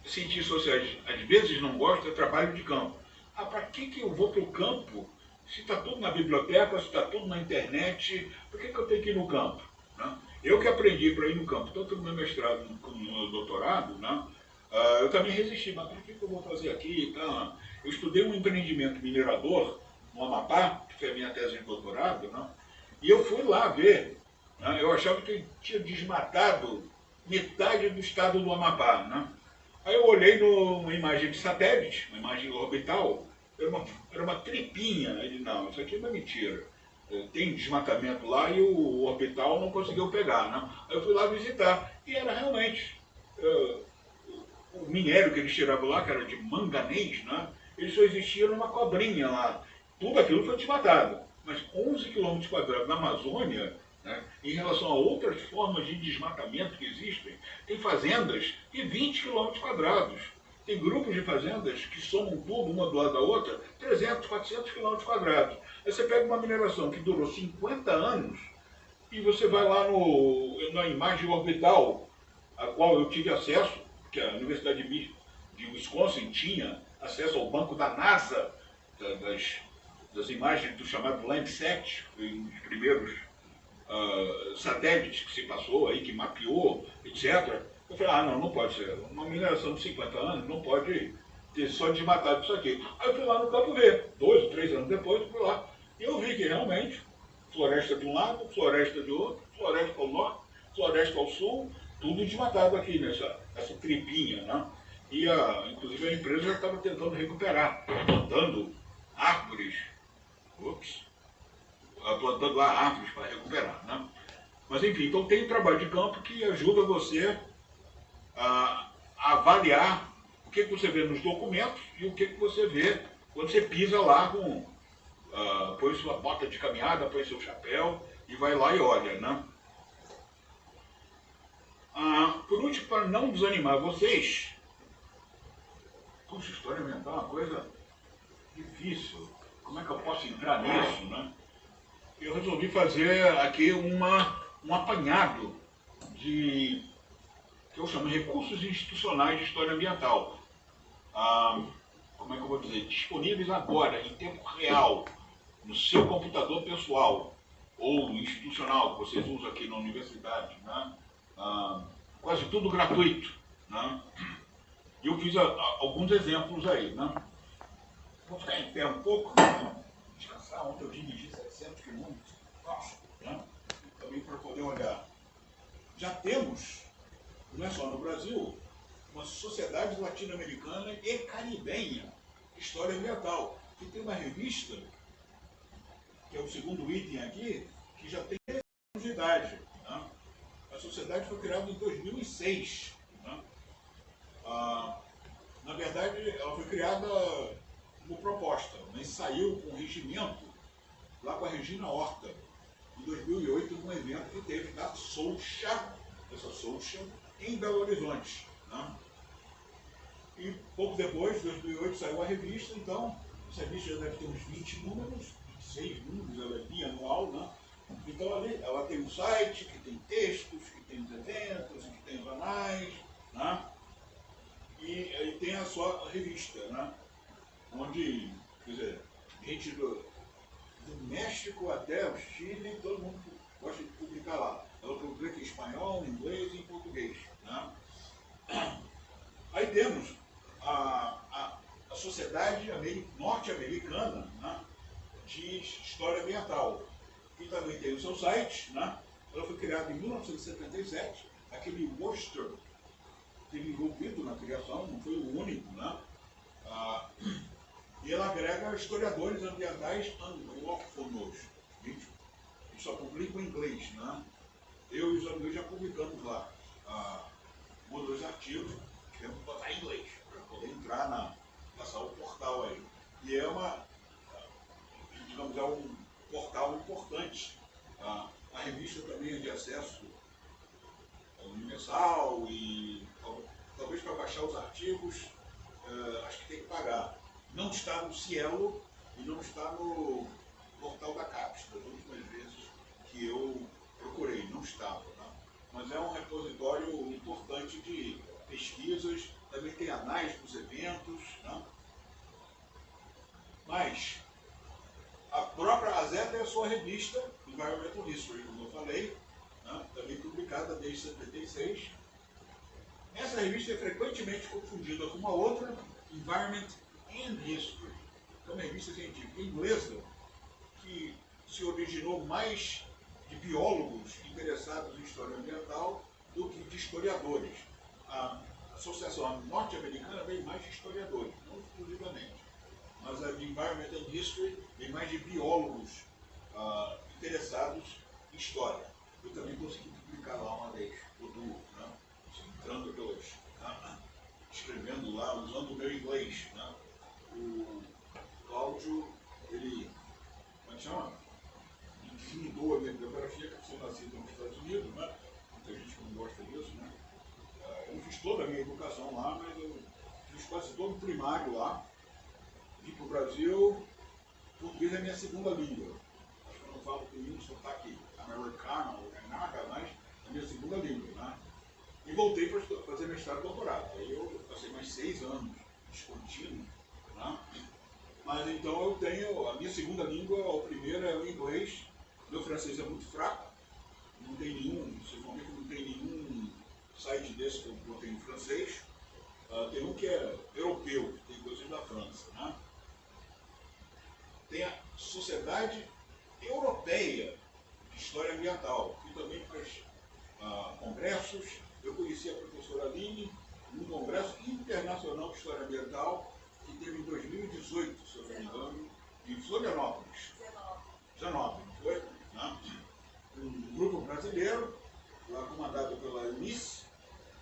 cientistas sociais às vezes não gostam é trabalho de campo. Para que eu vou para o campo se está tudo na biblioteca, se está tudo na internet? Por que eu tenho que ir no campo? Né? Eu que aprendi para ir no campo, tanto no meu mestrado como no meu doutorado, né? Eu também resisti, mas por que eu vou fazer aqui? Tá? Eu estudei um empreendimento minerador no Amapá, que foi a minha tese de doutorado, né? E eu fui lá ver. Né? Eu achava que tinha desmatado metade do estado do Amapá. Né? Aí eu olhei numa imagem de satélite, uma imagem orbital, era uma tripinha. Ele, não, isso aqui é uma mentira. Tem desmatamento lá e o orbital não conseguiu pegar. Né? Aí eu fui lá visitar. E era realmente... o minério que eles tiravam lá, que era de manganês, né? Ele só existia numa cobrinha lá. Tudo aquilo foi desmatado. Mas 11 km² na Amazônia, né, em relação a outras formas de desmatamento que existem, tem fazendas de 20 km². Tem grupos de fazendas que somam tudo, uma do lado da outra, 300, 400 km². Aí você pega uma mineração que durou 50 anos e você vai lá na imagem orbital, a qual eu tive acesso, que a Universidade de Wisconsin tinha acesso ao banco da NASA, das imagens do chamado Landsat, um dos primeiros satélites que se passou aí, que mapeou, etc. Eu falei, não pode ser. Uma mineração de 50 anos não pode ter só desmatado isso aqui. Aí eu fui lá no campo ver, 2 ou 3 anos depois, eu fui lá. E eu vi que realmente, floresta de um lado, floresta de outro, floresta ao norte, floresta ao sul, tudo desmatado aqui nessa tripinha, né? E inclusive a empresa já estava tentando recuperar, plantando árvores, plantando lá árvores para recuperar, né? Mas enfim, então tem um trabalho de campo que ajuda você a avaliar o que você vê nos documentos e o que você vê quando você pisa lá põe sua bota de caminhada, põe seu chapéu e vai lá e olha, né? Por último, para não desanimar vocês, puxa, história ambiental é uma coisa difícil. Como é que eu posso entrar nisso, né? Eu resolvi fazer aqui um apanhado de, que eu chamo de recursos institucionais de história ambiental. Como é que eu vou dizer? Disponíveis agora, em tempo real, no seu computador pessoal ou institucional, que vocês usam aqui na universidade, né? Quase tudo gratuito, né? E eu fiz alguns exemplos aí, né? Vou ficar em pé um pouco, descansar. Ontem eu dirigi 700 quilômetros, né? Também para poder olhar. Já temos, não é só no Brasil, uma sociedade latino-americana e caribenha de história ambiental, que tem uma revista, que é o segundo item aqui, que já tem 10 anos de idade. Né? A sociedade foi criada em 2006. Né? Na verdade, ela foi criada como proposta, mas saiu com um regimento lá com a Regina Horta, em 2008, num evento que teve da Solcha, essa Solcha, em Belo Horizonte. Né? E pouco depois, em 2008, saiu a revista, então, essa revista já deve ter uns 20 números, 26 números, ela é bianual, né? Então ali, ela tem um site que tem textos, que tem os eventos, que tem os anais, né? E tem a sua revista, né? Onde, quer dizer, gente do México até o Chile, todo mundo gosta de publicar lá. Ela publica em espanhol, em inglês e em português. Né? Aí temos a Sociedade Norte-Americana, né, de História Ambiental, que também tem o seu site. Né? Ela foi criada em 1977, aquele Worcester teve envolvido na criação, não foi o único. Né? E ela agrega historiadores ambientais anglófonos, gente, que só publicam em inglês. Né? Eu e os amigos já publicamos lá um ou dois artigos que temos que botar em inglês, para poder entrar passar o portal aí. E é digamos, é um portal importante. A revista também é de acesso universal e talvez para baixar os artigos, acho que tem que pagar. Não está no Cielo e não está no portal da CAPES, das últimas vezes que eu procurei, não estava. Né? Mas é um repositório importante de pesquisas, também tem anais dos eventos. Né? Mas a própria ASEA tem a sua revista Environmental History, como eu falei, né? Também tudo desde 76. Essa revista é frequentemente confundida com uma outra, Environment and History, que é uma revista científica inglesa que se originou mais de biólogos interessados em história ambiental do que de historiadores. A Associação Norte-Americana vem mais de historiadores, não exclusivamente, mas a de Environment and History vem mais de biólogos interessados em história. Eu também consegui publicar lá uma vez, o duo, né? Entrando pelas, escrevendo lá, usando o meu inglês. Né? O Cláudio, ele, como é que chama? Intimidou a minha biografia, que eu sou nascido nos Estados Unidos, né? Muita gente não gosta disso, né? Eu não fiz toda a minha educação lá, mas eu fiz quase todo o primário lá. Vim para o Brasil, português é a minha segunda língua. Acho que eu não falo com nenhum sotaque americano, não é nada, mas é a minha segunda língua, né? E voltei para fazer mestrado e doutorado. Aí eu passei mais 6 anos descontínuo, né? Mas então eu tenho, a minha segunda língua, a primeira é o inglês, meu francês é muito fraco, não tem nenhum, vocês vão ver que não tem nenhum site desse que eu botei em francês. Tem um que é europeu, tem coisas da França, né? Tem a Sociedade Europeia de História Ambiental, que também faz congressos. Eu conheci a professora Aline num congresso internacional de História Ambiental que teve em 2018, se eu não me engano, em Florianópolis. 19, não foi? Né? Um grupo brasileiro, lá comandado pela Eunice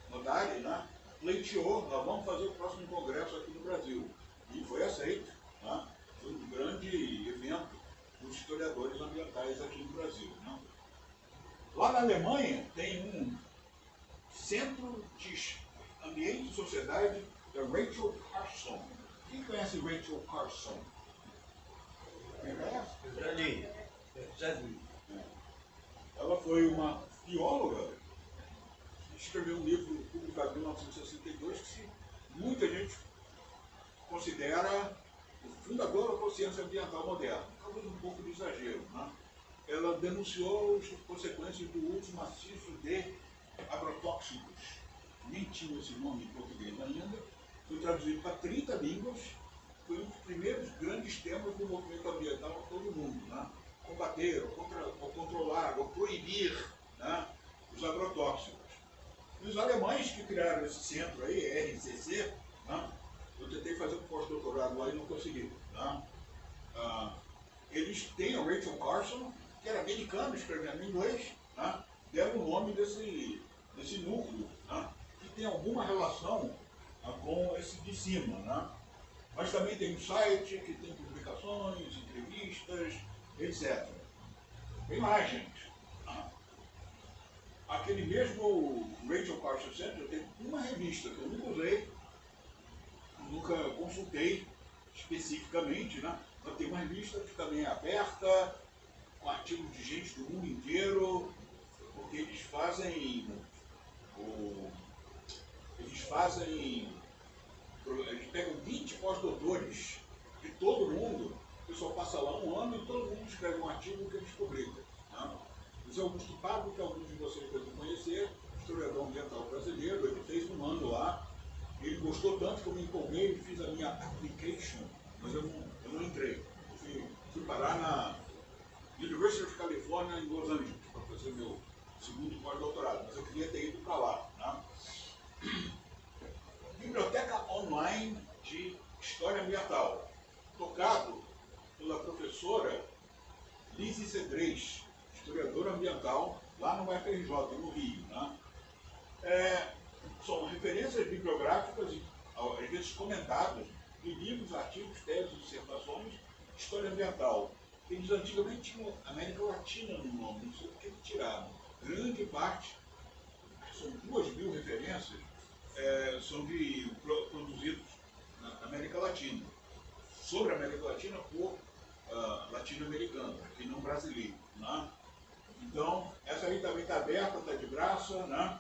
Nodari, né? Pleiteou, nós vamos fazer o próximo congresso aqui no Brasil. E foi aceito. Né? Foi um grande evento dos historiadores ambientais aqui no Brasil. Né? Lá na Alemanha tem um Centro de Ambiente e Sociedade da Rachel Carson. Quem conhece Rachel Carson? Quem conhece? Já li. Ela foi uma bióloga que escreveu um livro publicado em 1962 que muita gente considera o fundador da consciência ambiental moderna. Talvez um pouco de exagero, né? Ela denunciou as consequências do uso maciço de agrotóxicos. Nem tinha esse nome em português ainda. Foi traduzido para 30 línguas. Foi um dos primeiros grandes temas do movimento ambiental em todo o mundo. Né? Combater, ou controlar, ou proibir, né, os agrotóxicos. E os alemães que criaram esse centro aí, RCC, né, eu tentei fazer um pós-doutorado lá e não consegui. Né? Eles têm a Rachel Carson, que era americano, escrevendo em inglês, né, deram o nome desse núcleo, né, que tem alguma relação com esse de cima. Né? Mas também tem um site que tem publicações, entrevistas, etc. Tem lá, gente. Né? Aquele mesmo Rachel Carson Center tem uma revista que eu nunca usei, nunca consultei especificamente, né? Mas tem uma revista que também é aberta, com artigos de gente do mundo inteiro, porque eles pegam 20 pós-doutores de todo mundo, o pessoal passa lá um ano e todo mundo escreve um artigo que eles publicam. Né? O José Augusto Pablo, que alguns de vocês devem conhecer, historiador ambiental brasileiro, ele fez um ano lá, ele gostou tanto que eu me empolguei e fiz a minha application, mas eu não entrei. Eu fui parar na University of California em Los Angeles para fazer meu segundo pós-doutorado, mas eu queria ter ido para lá. Né? Biblioteca Online de História Ambiental, tocado pela professora Lise Cedrez, historiadora ambiental, lá no FRJ, no Rio. Né? São referências bibliográficas, às vezes comentadas, de livros, artigos, teses, dissertações de história ambiental. Eles antigamente tinham América Latina no nome, não sei por que tiraram. Grande parte, são 2.000 referências, são produzidos na América Latina. Sobre a América Latina por latino-americanos, e não brasileiro. Né? Então, essa aí também está aberta, está de graça. Né?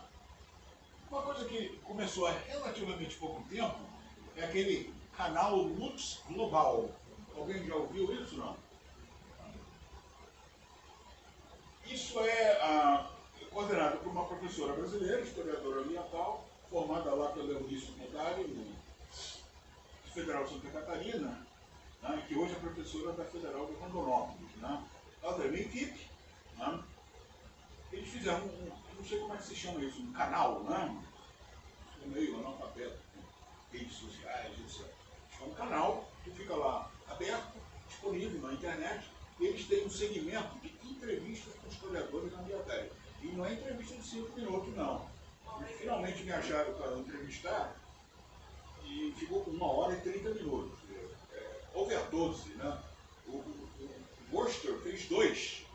Uma coisa que começou há relativamente pouco tempo é aquele canal Lux Global. Alguém já ouviu isso, não? Isso é coordenado por uma professora professora brasileira, historiadora ambiental, formada lá pelo Eurício Medário, no Federal de Santa Catarina, né, que hoje é professora da Federal de Rondonópolis. Né. Ela tem uma equipe, né, eles fizeram não sei como é que se chama isso, um canal, né, meio analfabeto, redes sociais, etc. É um canal que fica lá aberto, disponível na internet, e eles têm um segmento de entrevistas com historiadores ambientais. E não é entrevista de 5 minutos, não. Eles finalmente me acharam para entrevistar e ficou com 1 hora e 30 minutos. Overdose, né? O Worcester fez 2,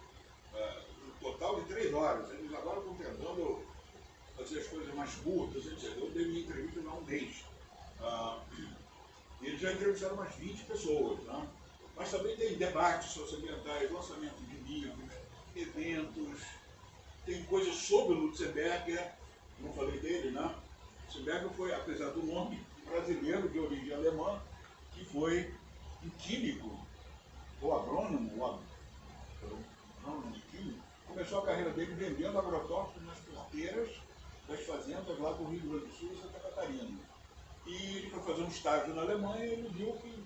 um total de 3 horas. Eles agora estão tentando fazer as coisas mais curtas, etc. Eu dei minha entrevista há um mês. Eles já entrevistaram umas 20 pessoas, né? Mas também tem debates socioambientais, lançamento de livros, eventos, tem coisas sobre o Lutzenberger, não falei dele, né? Lutzenberger foi, apesar do nome, brasileiro de origem alemã, que foi um químico, ou agrônomo, químico, começou a carreira dele vendendo agrotóxicos nas porteiras das fazendas lá do Rio Grande do Sul e Santa Catarina. E ele foi fazer um estágio na Alemanha e ele viu que,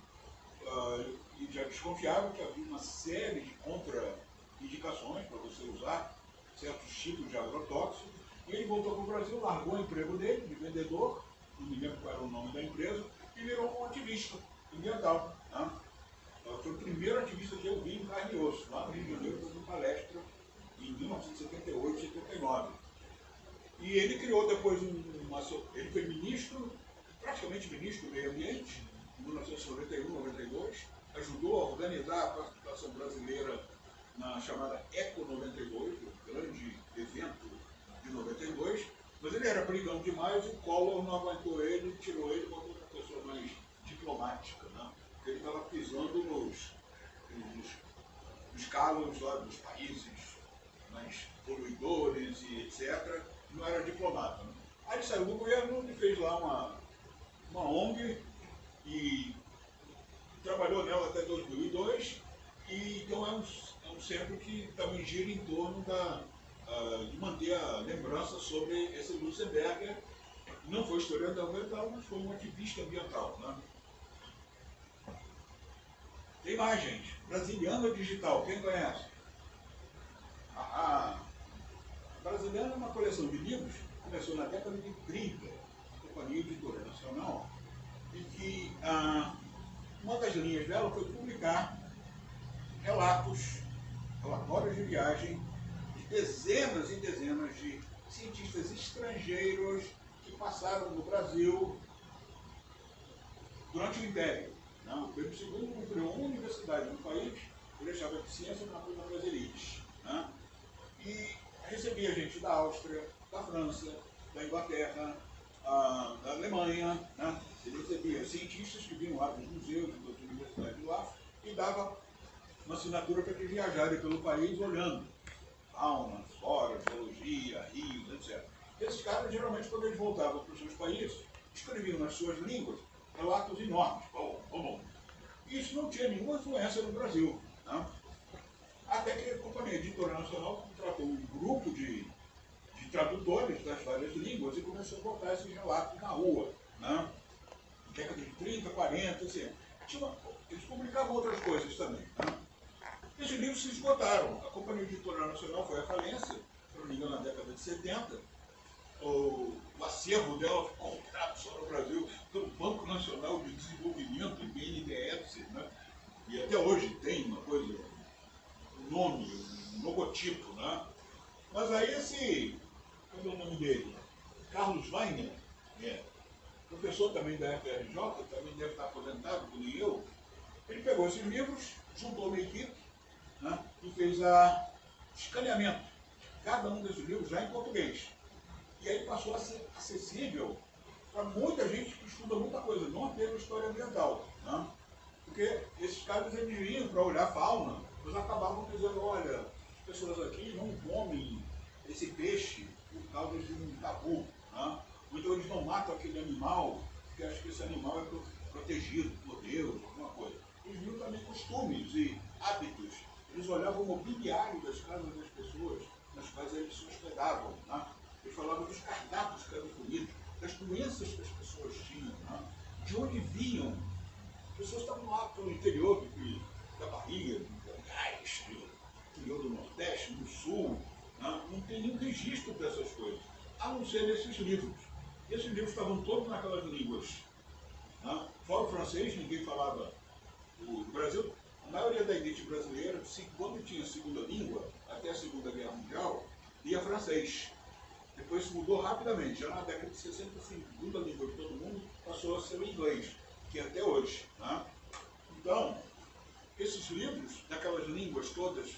ele já desconfiava que havia uma série de contraindicações para você usar certos tipos de agrotóxicos, e ele voltou para o Brasil, largou o emprego dele de vendedor, não me lembro qual era o nome da empresa, e virou um ativista ambiental. Né? Foi o primeiro ativista que eu vi em carne e osso, lá no Rio de Janeiro, fazendo palestra em 1978, 79. E ele criou depois ele foi ministro, praticamente ministro do meio ambiente, em 1991, 92, ajudou a organizar a participação brasileira na chamada Eco 92, o grande evento de 92, mas ele era brigão demais e o Collor não aguentou ele, tirou ele como outra pessoa mais diplomática, né? Porque ele estava pisando nos calos lá dos países mais poluidores e etc., não era diplomata. Né? Aí ele saiu do governo e fez lá uma ONG e trabalhou nela até 2002, e então é um centro que também gira em torno de manter a lembrança sobre esse Lutzenberger. Não foi historiador ambiental, mas foi um ativista ambiental. Né? Tem mais, gente. Brasiliana Digital, quem conhece? Brasiliana é uma coleção de livros que começou na década de 30, Companhia Editora Nacional, e que uma das linhas dela foi publicar relatórios de viagem de dezenas e dezenas de cientistas estrangeiros que passaram no Brasil durante o Império. O Pedro II não criou uma universidade no país, ele achava que ciência era uma coisa para as elites. Né? E recebia gente da Áustria, da França, da Inglaterra, da Alemanha. Né? Ele recebia cientistas que vinham lá dos museus, das universidades lá, e dava uma assinatura para eles viajarem pelo país olhando fauna, flora, geologia, rios, etc. Esses caras, geralmente, quando eles voltavam para os seus países, escreviam nas suas línguas relatos enormes. Bom. Isso não tinha nenhuma influência no Brasil. Né? Até que a Companhia Editora Nacional contratou um grupo de tradutores das várias línguas e começou a botar esses relatos na rua. Né? Década de 30, 40, assim. Eles publicavam outras coisas também. Né? Esses livros se esgotaram. A Companhia Editora Nacional foi à falência, se não me engano, na década de 70. O acervo dela foi comprado só no Brasil pelo Banco Nacional de Desenvolvimento, BNDES, né? E até hoje tem uma coisa, um nome, um logotipo, né? Mas aí qual é o nome dele? Carlos Weiner, professor também da FRJ, também deve estar aposentado, como eu. Ele pegou esses livros, juntou uma equipe, né? E fez escaneamento de cada um desses livros já em português. E aí passou a ser acessível para muita gente que estuda muita coisa, não apenas história ambiental. Né? Porque esses caras eles vinham para olhar fauna, mas acabavam dizendo, olha, as pessoas aqui não comem esse peixe por causa de um tabu. Né? Ou então eles não matam aquele animal, porque acham que esse animal é protegido por Deus, alguma coisa. Eles viam também costumes e hábitos. Eles olhavam o mobiliário das casas das pessoas, nas quais eles se hospedavam. Né? Eles falava dos cardápios que eram comidos, das doenças que as pessoas tinham, né? De onde vinham. As pessoas estavam lá pelo interior da Bahia, do Goiás, do interior do Nordeste, do Sul. Né? Não tem nenhum registro dessas coisas, a não ser nesses livros. E esses livros estavam todos naquelas línguas. Né? Fora o francês, ninguém falava. O Brasil, a maioria da elite brasileira, quando tinha segunda língua, até a Segunda Guerra Mundial, lia francês. Depois isso mudou rapidamente. Já na década de 60, a segunda língua de todo mundo passou a ser o inglês, que é até hoje. Né? Então, esses livros, daquelas línguas todas,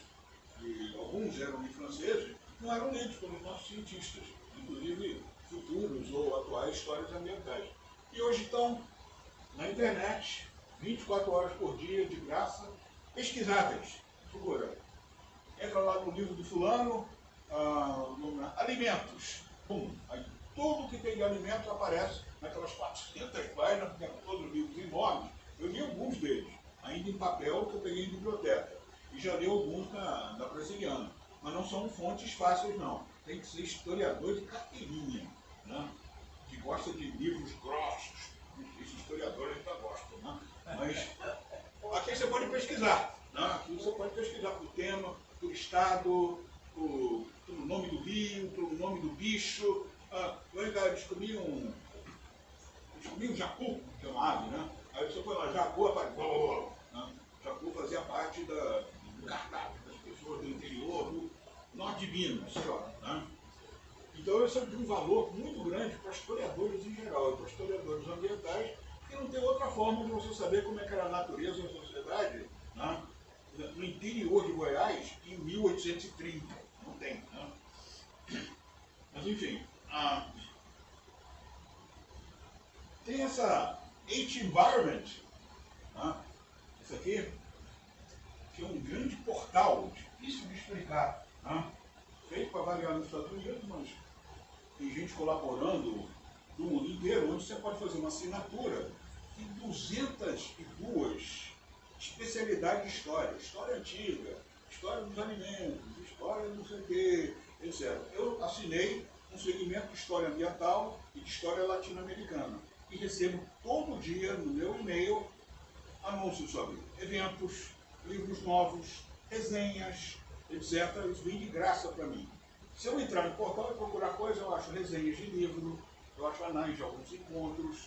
e alguns eram em francês, não eram lidos pelos nossos cientistas, inclusive futuros ou atuais histórias ambientais. E hoje estão na internet, 24 horas por dia, de graça, pesquisáveis. Procura. Entra lá no livro do fulano, alimentos. Aí tudo que tem de alimento aparece naquelas 400 páginas, porque são todos livros enormes. Eu li alguns deles, ainda em papel, que eu peguei em biblioteca. E já li alguns da Brasiliana. Mas não são fontes fáceis, não. Tem que ser historiador de carteirinha, né? Que gosta de livros grossos. Esses historiadores ainda gostam, né? Mas aqui você pode pesquisar. Né? Aqui você pode pesquisar por tema, por estado, pelo nome do rio, pelo nome do bicho. Eu ainda descobri um jacu, que é uma ave, né? Aí você foi lá, jacu, apareceu. Né? Jacu fazia parte do cardápio das pessoas do interior, do norte de Minas, sei lá. Né? Então isso é de um valor muito grande para historiadores em geral, e para historiadores ambientais, que não tem outra forma de você saber como é que era a natureza e a sociedade, né? No interior de Goiás em 1830. Não tem. Né? Mas enfim, tem essa H-Environment, né? Isso aqui, que é um grande portal, difícil de explicar, né? Feito para variar nos Estados Unidos, mas tem gente colaborando do mundo inteiro, onde você pode fazer uma assinatura de 202 especialidades de história. História antiga, história dos alimentos, história não sei o quê, etc. Eu assinei um segmento de história ambiental e de história latino-americana. E recebo todo dia no meu e-mail anúncios sobre eventos, livros novos, resenhas, etc. Isso vem de graça para mim. Se eu entrar no portal e procurar coisa, eu acho resenhas de livro, eu acho análise de alguns encontros,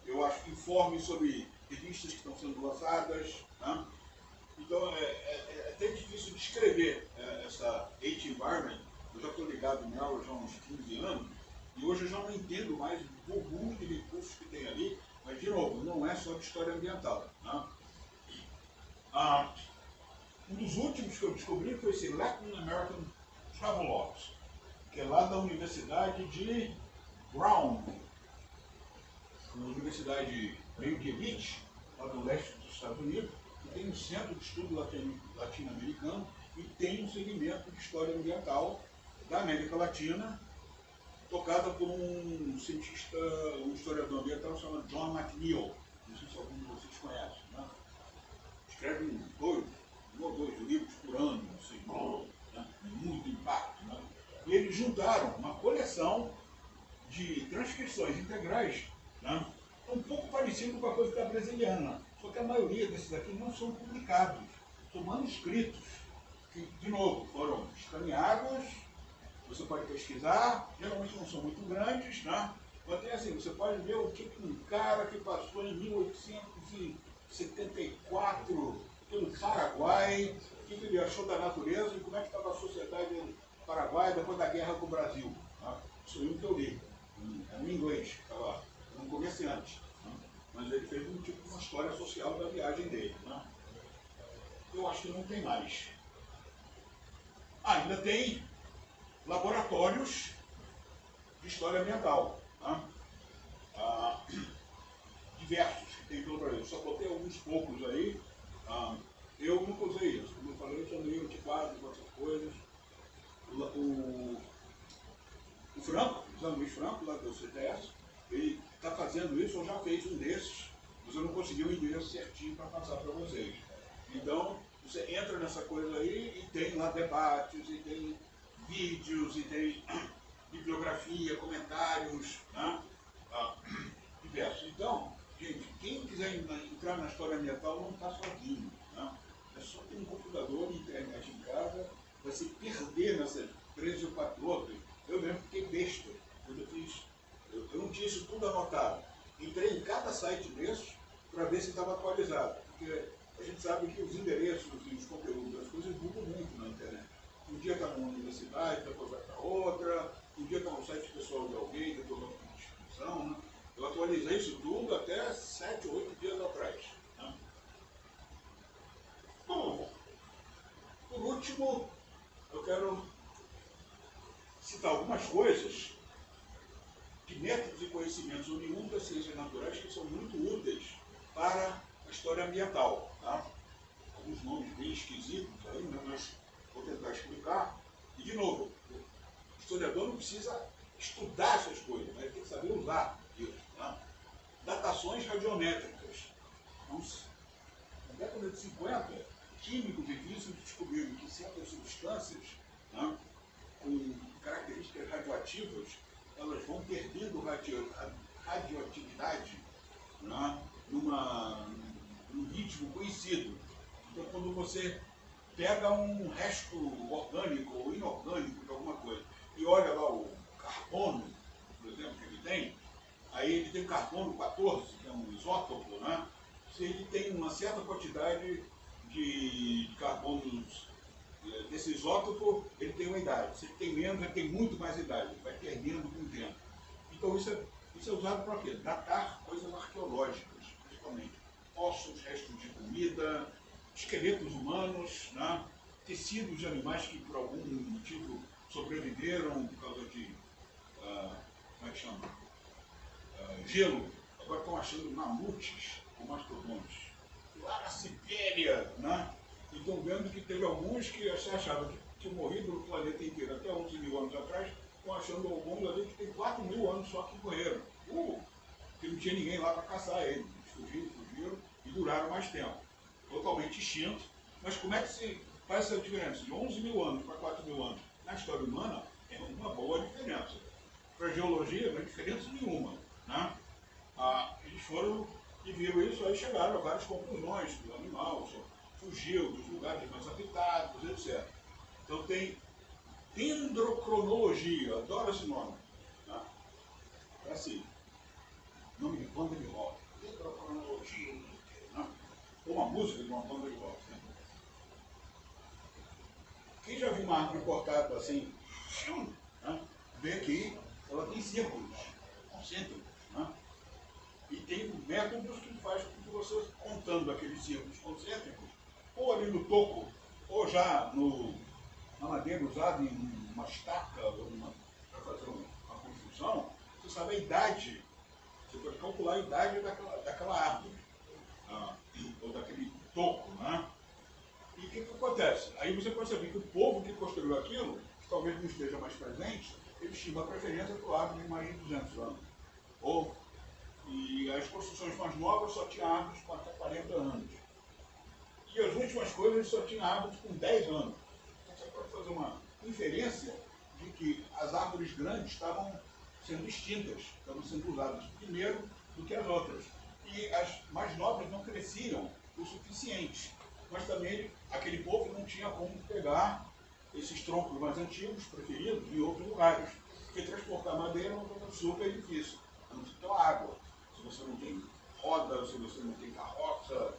eu acho informes sobre revistas que estão sendo lançadas. Né? Então é até difícil descrever essa H-Environment. Eu já estou ligado nela já há uns 15 anos, e hoje eu já não entendo mais o volume de recursos que tem ali, mas, de novo, não é só de história ambiental. Né? Um dos últimos que eu descobri foi esse Latin American Travelogues, que é lá da Universidade de Brown, uma universidade meio de elite, lá do leste dos Estados Unidos, que tem um centro de estudo latino-americano e tem um segmento de história ambiental da América Latina, tocada por um cientista, um historiador ambiental chamado John McNeil. Não sei se algum de vocês conhece. Né? Escreve um ou dois livros por ano, assim, né? Muito impacto. Né? E eles juntaram uma coleção de transcrições integrais, né? Um pouco parecido com a coisa da brasiliana, só que a maioria desses aqui não são publicados, são manuscritos, que, de novo, foram escaneados. Você pode pesquisar, geralmente não são muito grandes, né? Mas tem assim, você pode ver o tipo de um cara que passou em 1874 pelo Paraguai, o que ele achou da natureza e como é que estava a sociedade paraguaia depois da guerra com o Brasil. Né? Isso foi um que eu li, em inglês, estava um comerciante. Né? Mas ele fez um tipo de uma história social da viagem dele. Né? Eu acho que não tem mais. Ainda tem laboratórios de história ambiental, né? Diversos que tem pelo Brasil. Só botei alguns poucos aí. Eu nunca usei isso. Como eu falei, eu sou meio antiquado com essas coisas. O Franco, o Zé Luiz Franco, lá do CTS, ele está fazendo isso, ou já fez um desses, mas eu não consegui o endereço certinho para passar para vocês. Então, você entra nessa coisa aí e tem lá debates, e tem vídeos, e tem bibliografia, comentários, né? Diversos. Então, gente, quem quiser entrar na história ambiental não está sozinho. Né? É só ter um computador e internet em casa, vai se perder nessas 13 ou 4 outras. Eu mesmo fiquei besta quando eu fiz. Eu não tinha isso tudo anotado. Entrei em cada site desses para ver se estava atualizado. Porque a gente sabe que os endereços e os conteúdos das coisas mudam muito na internet. Um dia está numa universidade, depois vai para outra, um dia está no site pessoal de alguém, depois vai para uma instituição. Né? Eu atualizei isso tudo até 7 ou 8 dias atrás. Né? Bom, por último, eu quero citar algumas coisas de métodos e conhecimentos oriundos das ciências naturais que são muito úteis para a história ambiental. Tá? Alguns nomes bem esquisitos aí, né? Mas vou tentar explicar. E, de novo, o historiador não precisa estudar essas coisas, mas ele tem que saber usar isso. Tá? Datações radiométricas. Então, na década de 50, químicos e físicos descobriram que certas substâncias, né, com características radioativas, elas vão perdendo radioatividade, né, num ritmo conhecido. Então, quando você pega um resto orgânico ou inorgânico de alguma coisa e olha lá o carbono, por exemplo, que ele tem, aí ele tem carbono 14, que é um isótopo, né? Se ele tem uma certa quantidade de carbonos desse isótopo, ele tem uma idade. Se ele tem menos, ele tem muito mais idade, ele vai perdendo com o tempo. Então isso é usado para quê? Datar coisas arqueológicas, principalmente. Ossos, restos de comida, esqueletos humanos, né? Tecidos de animais que por algum motivo sobreviveram por causa de, como é que chama? Gelo. Agora estão achando mamutes com mastodontes. Lá na Sibéria, né? E estão vendo que teve alguns que você achava que tinham morrido no planeta inteiro até 11 mil anos atrás, estão achando alguns ali que tem 4 mil anos só que morreram. Porque não tinha ninguém lá para caçar eles. Eles fugiram e duraram mais tempo. Totalmente extintos. Mas como é que se faz essa diferença? De 11 mil anos para 4 mil anos na história humana é uma boa diferença. Para a geologia não é diferença nenhuma. Né? Eles foram e viram isso, aí chegaram a várias conclusões do animal, fugiu dos lugares mais habitados, etc. Então tem dendrocronologia, adoro esse nome. Tá? É assim, nome de banda de rock. Dendrocronologia, né? Ou uma música de uma banda de rock. Né? Quem já viu uma árvore cortada assim, né? Vê que ela tem círculos concêntricos. Né? E tem métodos que faz com que você, contando aqueles círculos concêntricos, ou ali no toco, ou já na madeira usada em uma estaca, para fazer uma construção, você sabe a idade, você pode calcular a idade daquela árvore, ou daquele toco. Né? E o que acontece? Aí você pode saber que o povo que construiu aquilo, que talvez não esteja mais presente, ele tinha uma preferência por árvores de mais de 200 anos. E as construções mais novas só tinham árvores com até 40 anos. E as últimas coisas só tinham árvores com 10 anos. Então você pode fazer uma inferência de que as árvores grandes estavam sendo extintas, estavam sendo usadas primeiro do que as outras. E as mais novas não cresciam o suficiente. Mas também aquele povo não tinha como pegar esses troncos mais antigos, preferidos, em outros lugares. Porque transportar madeira é uma coisa super difícil. A não ser ter água. Se você não tem roda, se você não tem carroça.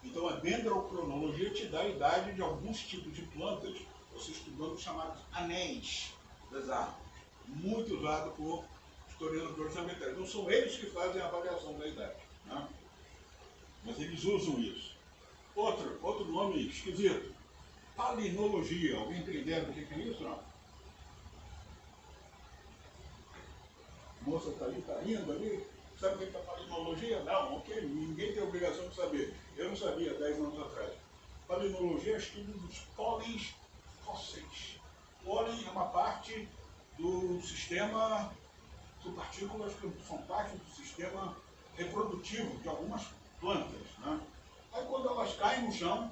Então a dendrocronologia te dá a idade de alguns tipos de plantas, você estudando os chamados anéis das árvores. Muito usado por historiadores ambientais. Não são eles que fazem a avaliação da idade. Né? Mas eles usam isso. Outro nome esquisito. Palinologia. Alguém entendendo o que é isso? Não? A moça está ali, está rindo ali. Sabe o que é palinologia? Não, ok. Ninguém tem obrigação de saber. Eu não sabia 10 anos atrás. Palinologia é o estudo dos pólens fósseis. Pólen é uma parte do sistema, são partículas que são parte do sistema reprodutivo de algumas plantas. Né? Aí quando elas caem no chão,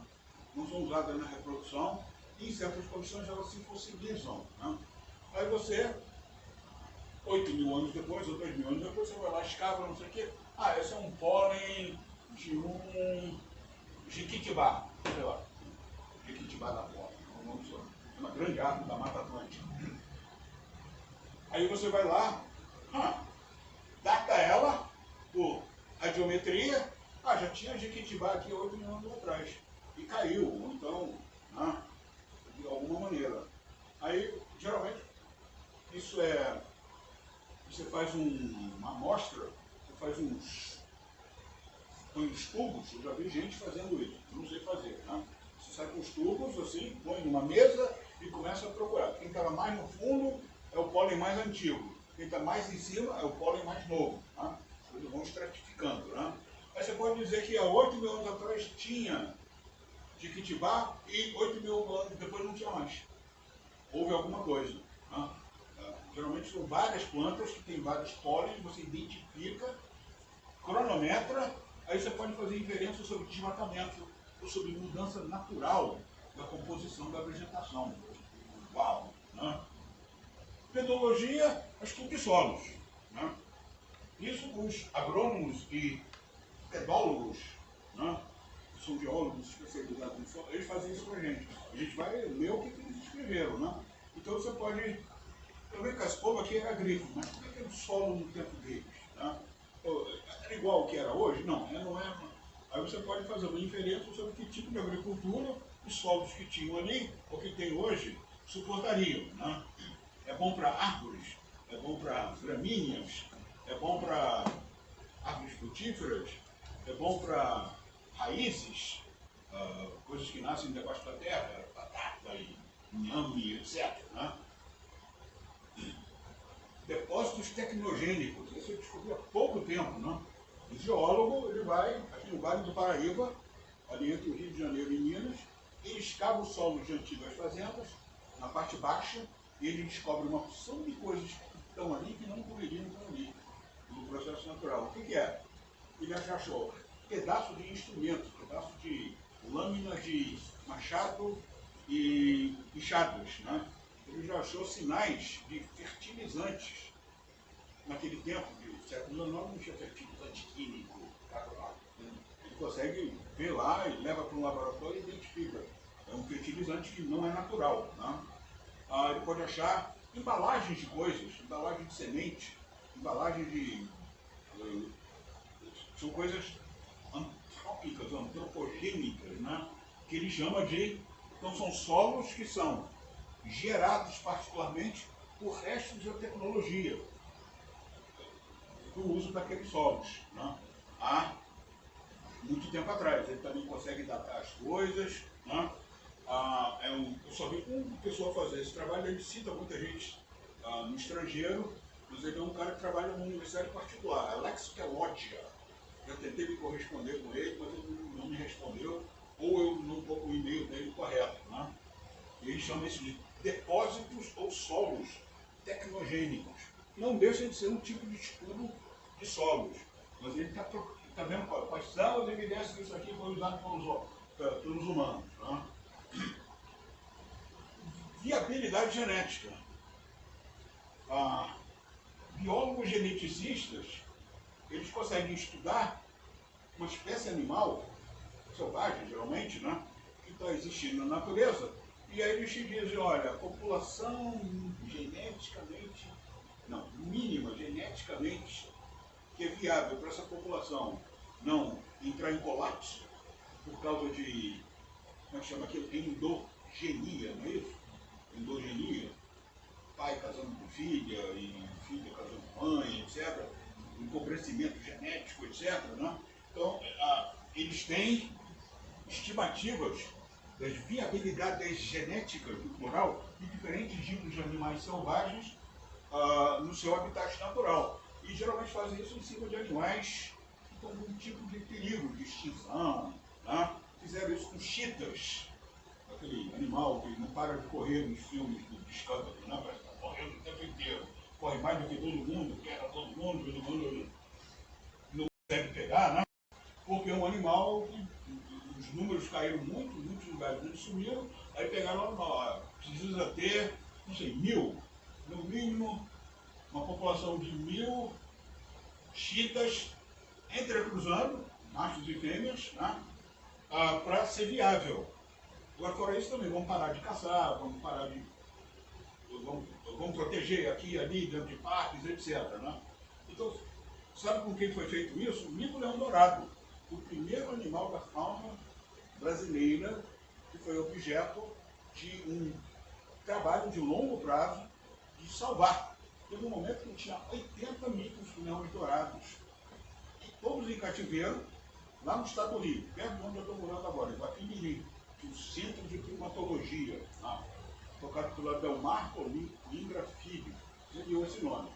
não são usadas na reprodução, e em certas condições elas se fossilizam. Né? Aí você, 8.000 anos depois, ou 2.000 anos depois, você vai lá, escava, não sei o quê. Ah, esse é um pólen de um Jequitibá, sei lá. Jequitibá da Porta, uma grande árvore da Mata Atlântica. Aí você vai lá, data ela por radiometria, já tinha Jequitibá aqui 8.000 anos atrás, e caiu, ou então, de alguma maneira. Aí, geralmente, isso é, você faz uma amostra, você faz põe uns tubos, eu já vi gente fazendo isso, não sei fazer, né? Você sai com os tubos, assim, põe numa mesa e começa a procurar. Quem estava mais no fundo é o pólen mais antigo, quem está mais em cima é o pólen mais novo, né? Eles vão estratificando, né? Aí você pode dizer que há 8.000 anos atrás tinha Jequitibá e 8.000 anos depois não tinha mais. Houve alguma coisa, né? Geralmente são várias plantas que têm vários pólens, você identifica, cronometra, aí você pode fazer inferência sobre desmatamento ou sobre mudança natural da composição da vegetação. Uau! Né? Pedologia, estudo de solos. Né? Isso os agrônomos e pedólogos, né? Que são geólogos especializados em solo, eles fazem isso com a gente. A gente vai ler o que eles escreveram. Né? Então você pode... Eu vejo que esse povo aqui era agrícola, mas como é que era o solo no tempo deles? Né? Era igual ao que era hoje? Não, não é. Aí você pode fazer uma inferência sobre que tipo de agricultura os solos que tinham ali, ou que tem hoje, suportariam. Né? É bom para árvores, é bom para gramíneas, é bom para árvores frutíferas, é bom para raízes, coisas que nascem debaixo da terra, batata e inhame, etc. Né? Depósitos tecnogênicos, isso eu descobri há pouco tempo, né? O geólogo, ele vai aqui no Vale do Paraíba, ali entre o Rio de Janeiro e Minas, ele escava o solo de antigas fazendas, na parte baixa, e ele descobre uma porção de coisas que estão ali que não poderiam estar ali, no processo natural. O que é? Ele achou pedaços de instrumentos, pedaços de lâminas de machado e enxadas, né? Ele já achou sinais de fertilizantes. Naquele tempo, do século XIX, não tinha fertilizante químico. Ele consegue ver lá e leva para um laboratório e identifica. É um fertilizante que não é natural. Né? Ele pode achar embalagens de coisas, embalagem de semente, embalagem de... são coisas antrópicas, antropogênicas, né? Que ele chama de... Então são solos que são gerados particularmente por restos de tecnologia do uso daqueles solos, né? Há muito tempo atrás. Ele também consegue datar as coisas, né? Eu só vi uma pessoa fazer esse trabalho, ele cita muita gente no estrangeiro, mas ele é um cara que trabalha numa universidade particular, Alex Peloggia. Já tentei me corresponder com ele, mas ele não me respondeu, ou eu não estou com o e-mail dele correto, né? Ele chama isso de depósitos ou solos tecnogênicos. Não deixa de ser um tipo de estudo de solos, mas ele está vendo quais são as evidências que isso aqui foi usado pelos humanos. Né? Viabilidade genética. Biólogos geneticistas, eles conseguem estudar uma espécie animal, selvagem geralmente, né, que está existindo na natureza, e aí eles te dizem, olha, a população mínima geneticamente, que é viável para essa população não entrar em colapso por causa de, como é que chama aquilo? Endogenia, não é isso? Endogenia, pai casando com filha, e filha casando com mãe, etc. Empobrecimento genético, etc. Né? Então, eles têm estimativas das viabilidades genéticas, no plural, de diferentes tipos de animais selvagens no seu habitat natural. E geralmente fazem isso em cima de animais que estão com um tipo de perigo, de extinção. Né? Fizeram isso com cheetahs, aquele animal que não para de correr nos filmes do Discovery, né? Parece que está correndo o tempo inteiro. Corre mais do que todo mundo, pega todo mundo não consegue pegar, né? Porque é um animal que os números caíram muito, muitos lugares sumiram, aí pegaram o animal, precisa ter, não sei, 1000 no mínimo, uma população de 1.000 chitas entrecruzando, machos e fêmeas, né, para ser viável. Agora, fora isso também, vamos parar de caçar, vamos parar de... Vamos proteger aqui, ali, dentro de parques, etc. Né? Então, sabe com quem foi feito isso? O mico-leão dourado, o primeiro animal da fauna brasileira que foi objeto de um trabalho de longo prazo de salvar. Teve um momento que tinha 80 micos-leões dourados, todos em cativeiro, lá no estado do Rio, perto de onde eu estou morando agora, em Guapimirim, que é o Centro de Primatologia, tocado pelo Adelmar Coimbra Filho, ele deu esse nome,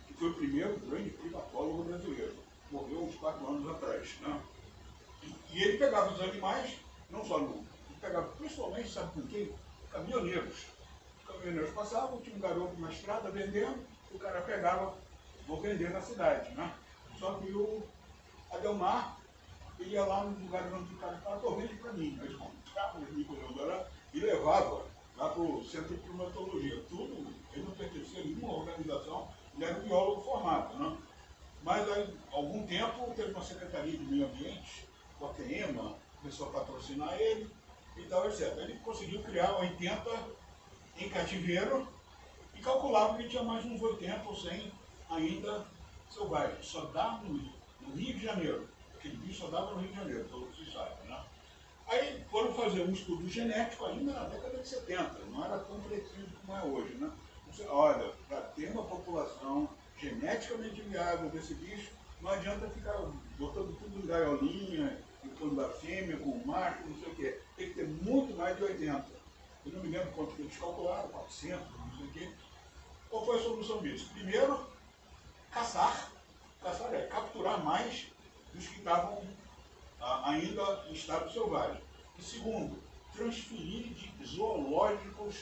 que foi o primeiro grande primatólogo brasileiro, morreu uns 4 anos atrás. Né? E ele pegava os animais, não só no, ele pegava principalmente, sabe com quem? Caminhoneiros. Os caminhoneiros passavam, tinha um garoto na estrada vendendo, o cara pegava, vou vender na cidade. Né? Só que o Adelmar, ele ia lá nos lugares onde o cara falava, vende para mim. Aí comprava os mico-leões e levava lá para o Centro de Primatologia. Tudo, ele não pertencia a nenhuma organização, ele era um biólogo formado. Né? Mas aí, há algum tempo, teve uma Secretaria de Meio Ambiente, o ATEMA, começou a patrocinar ele e tal, etc. Ele conseguiu criar 80 em cativeiro e calculava que tinha mais uns 80 ou 100 ainda selvagens. Só dá no Rio de Janeiro. Aquele bicho só dava no Rio de Janeiro, pelo que se sabe. Né? Aí foram fazer um estudo genético ainda na década de 70, não era tão preciso como é hoje. Né? Você, olha, para ter uma população geneticamente viável desse bicho, não adianta ficar botando tudo em gaiolinha, botando a fêmea com o macho, não sei o quê. Tem que ter muito mais de 80. Eu não me lembro quanto que eles calcularam, 400, não sei o quê. Qual foi a solução disso? Primeiro, caçar. Caçar é capturar mais dos que estavam ainda em estado selvagem. E segundo, transferir de zoológicos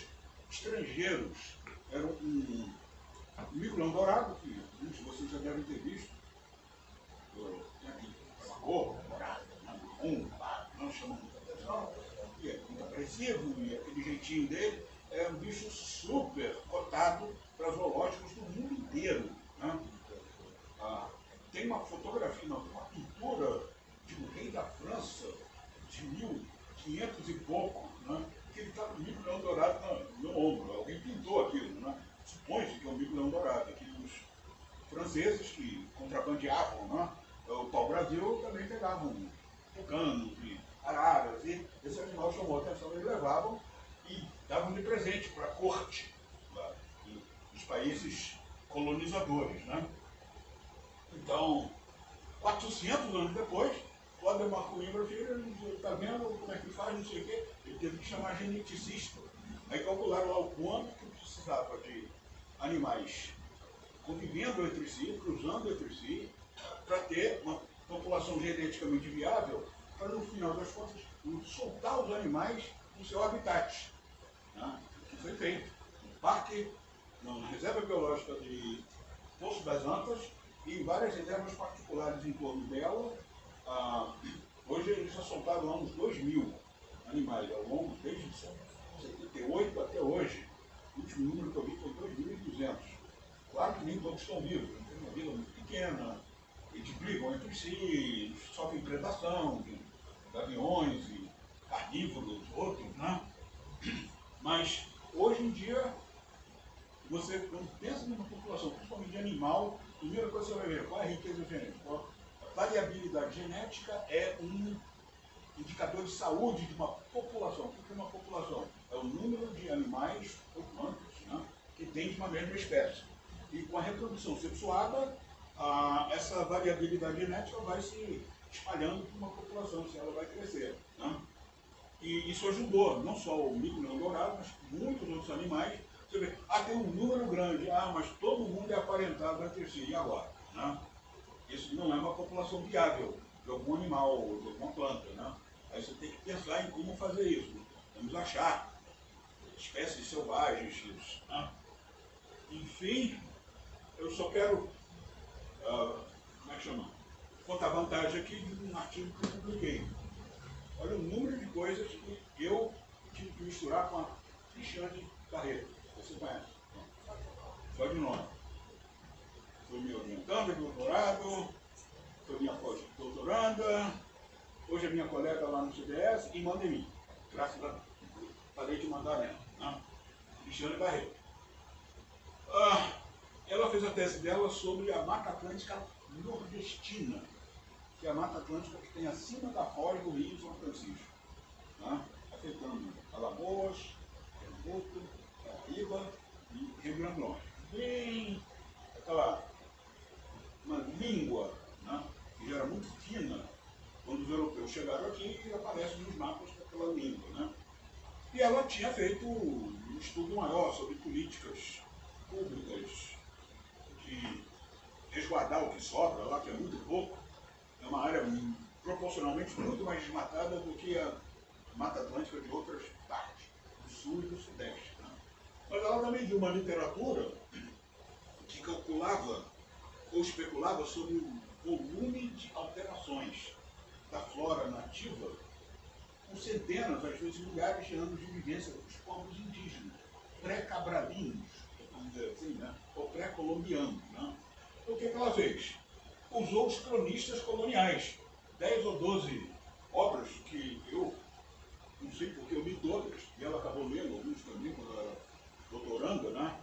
estrangeiros. Era um mico-leão dourado, que muitos de vocês já devem ter visto. Tem aqui uma cor dourada, não chama muita atenção, e é muito agressivo, e aquele jeitinho dele é um bicho super cotado para zoológicos do mundo inteiro. Né? Tem uma fotografia, não, tem uma pintura de um rei da França de 1500 e pouco, né? Que ele está com o mico-leão dourado no ombro. Alguém pintou aquilo, né? Supõe-se que é um mico-leão dourado. Aqueles franceses que contrabandeavam, né? O pau-brasil também pegavam tucanos e araras, e esse animal chamou a atenção, eles levavam e davam de presente para a corte dos países colonizadores. Né? Então, 400 anos depois, o Adelmar Coimbra Filho, está vendo como é que faz, não sei o quê, ele teve que chamar geneticista. Aí calcularam lá o quanto que precisava de animais convivendo entre si, cruzando entre si, para ter uma população geneticamente viável, para no final das contas soltar os animais no seu habitat. Né? Que foi feito. No parque, na reserva biológica de Poço das Antas, e em várias reservas particulares em torno dela. Hoje eles já soltaram lá uns 2.000 animais ao longo, desde 78 até hoje. O último número que eu vi foi 2.200. Claro que nem todos estão vivos, tem uma vida muito pequena, eles brigam entre si, eles sofrem predação, de gaviões e carnívoros, outros, né? Mas hoje em dia, você, quando pensa numa população, principalmente de animal, a primeira coisa que você vai ver, qual é a riqueza genética? A variabilidade genética é um indicador de saúde de uma população. O que é uma população? É o número de animais ou plantas, né, que tem de uma mesma espécie. E com a reprodução sexuada, essa variabilidade genética vai se espalhando por uma população, se ela vai crescer. Né? E isso ajudou, não só o mico-leão dourado, mas muitos outros animais. Você vê, tem um número grande, mas todo mundo é aparentado entre si, e agora? Né? Isso não é uma população viável de algum animal ou de alguma planta. Né? Aí você tem que pensar em como fazer isso. Vamos achar espécies selvagens. Né? Enfim, eu só quero, como é que chama? Contar vantagem aqui de um artigo que eu publiquei. Olha o número de coisas que eu tive que misturar com a Cristiane Barreto. Você conhece? Só de nome. Foi me orientando de doutorado, foi minha pós-doutoranda, hoje é minha colega lá no CDS e manda em mim. Graças a Deus. Parei de mandar nela. Né? Cristiane Barreto. Ela fez a tese dela sobre a Mata Atlântica nordestina, que é a Mata Atlântica que tem acima da foz do Rio São Francisco, né? Afetando Alagoas, Pernambuco, Paraíba e Rio Grande do Norte. Bem aquela uma língua, né, que já era muito fina quando os europeus chegaram aqui e aparece nos mapas daquela língua. Né? E ela tinha feito um estudo maior sobre políticas públicas de resguardar o que sobra lá, que é muito pouco. É uma área proporcionalmente muito mais desmatada do que a Mata Atlântica de outras partes, do sul e do sudeste. Né? Mas ela também viu uma literatura que calculava ou especulava sobre o volume de alterações da flora nativa com centenas, às vezes milhares de anos de vivência dos povos indígenas, pré-cabralinos, vamos dizer assim, né? Ou pré-colombianos. Né? Então, o que ela fez? Usou os cronistas coloniais, 10 ou 12 obras que eu não sei porque eu li todas, e ela acabou lendo alguns também quando ela era doutoranda, né?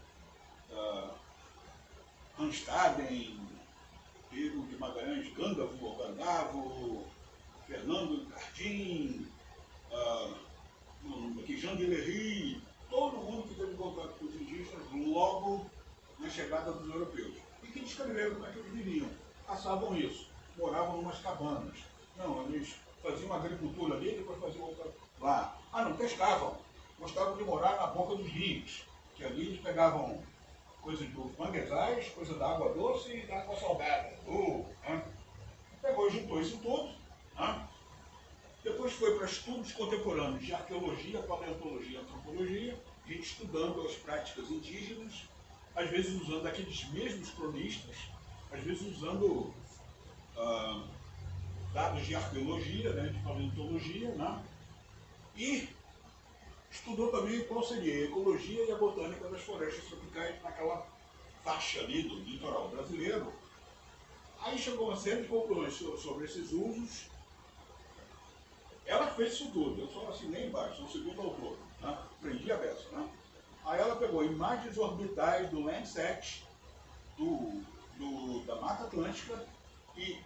Randstaden, Pedro de Magalhães, Gândavo, Gandavo, Fernando Cardim, Jean de Lery, todo mundo que teve contato com os indígenas logo na chegada dos europeus. E que descreveram como é que eles viviam. Passavam isso, moravam em umas cabanas. Não, eles faziam uma agricultura ali, depois faziam outra lá. Não, pescavam. Gostavam de morar na boca dos rios, que ali eles pegavam coisa dos manguezais, coisa da água doce e da água salgada. Né? Pegou e juntou isso tudo. Né? Depois foi para estudos contemporâneos de arqueologia, paleontologia e antropologia, gente estudando as práticas indígenas, às vezes usando aqueles mesmos cronistas, às vezes usando dados de arqueologia, né, de paleontologia, né? E estudou também qual seria a ecologia e a botânica das florestas tropicais naquela faixa ali do litoral brasileiro. Aí chegou uma série de conclusões sobre esses usos. Ela fez isso tudo, eu só assinei embaixo, sou o segundo autor, né? Aprendi a beça. Né? Aí ela pegou imagens orbitais do Landsat, da Mata Atlântica, e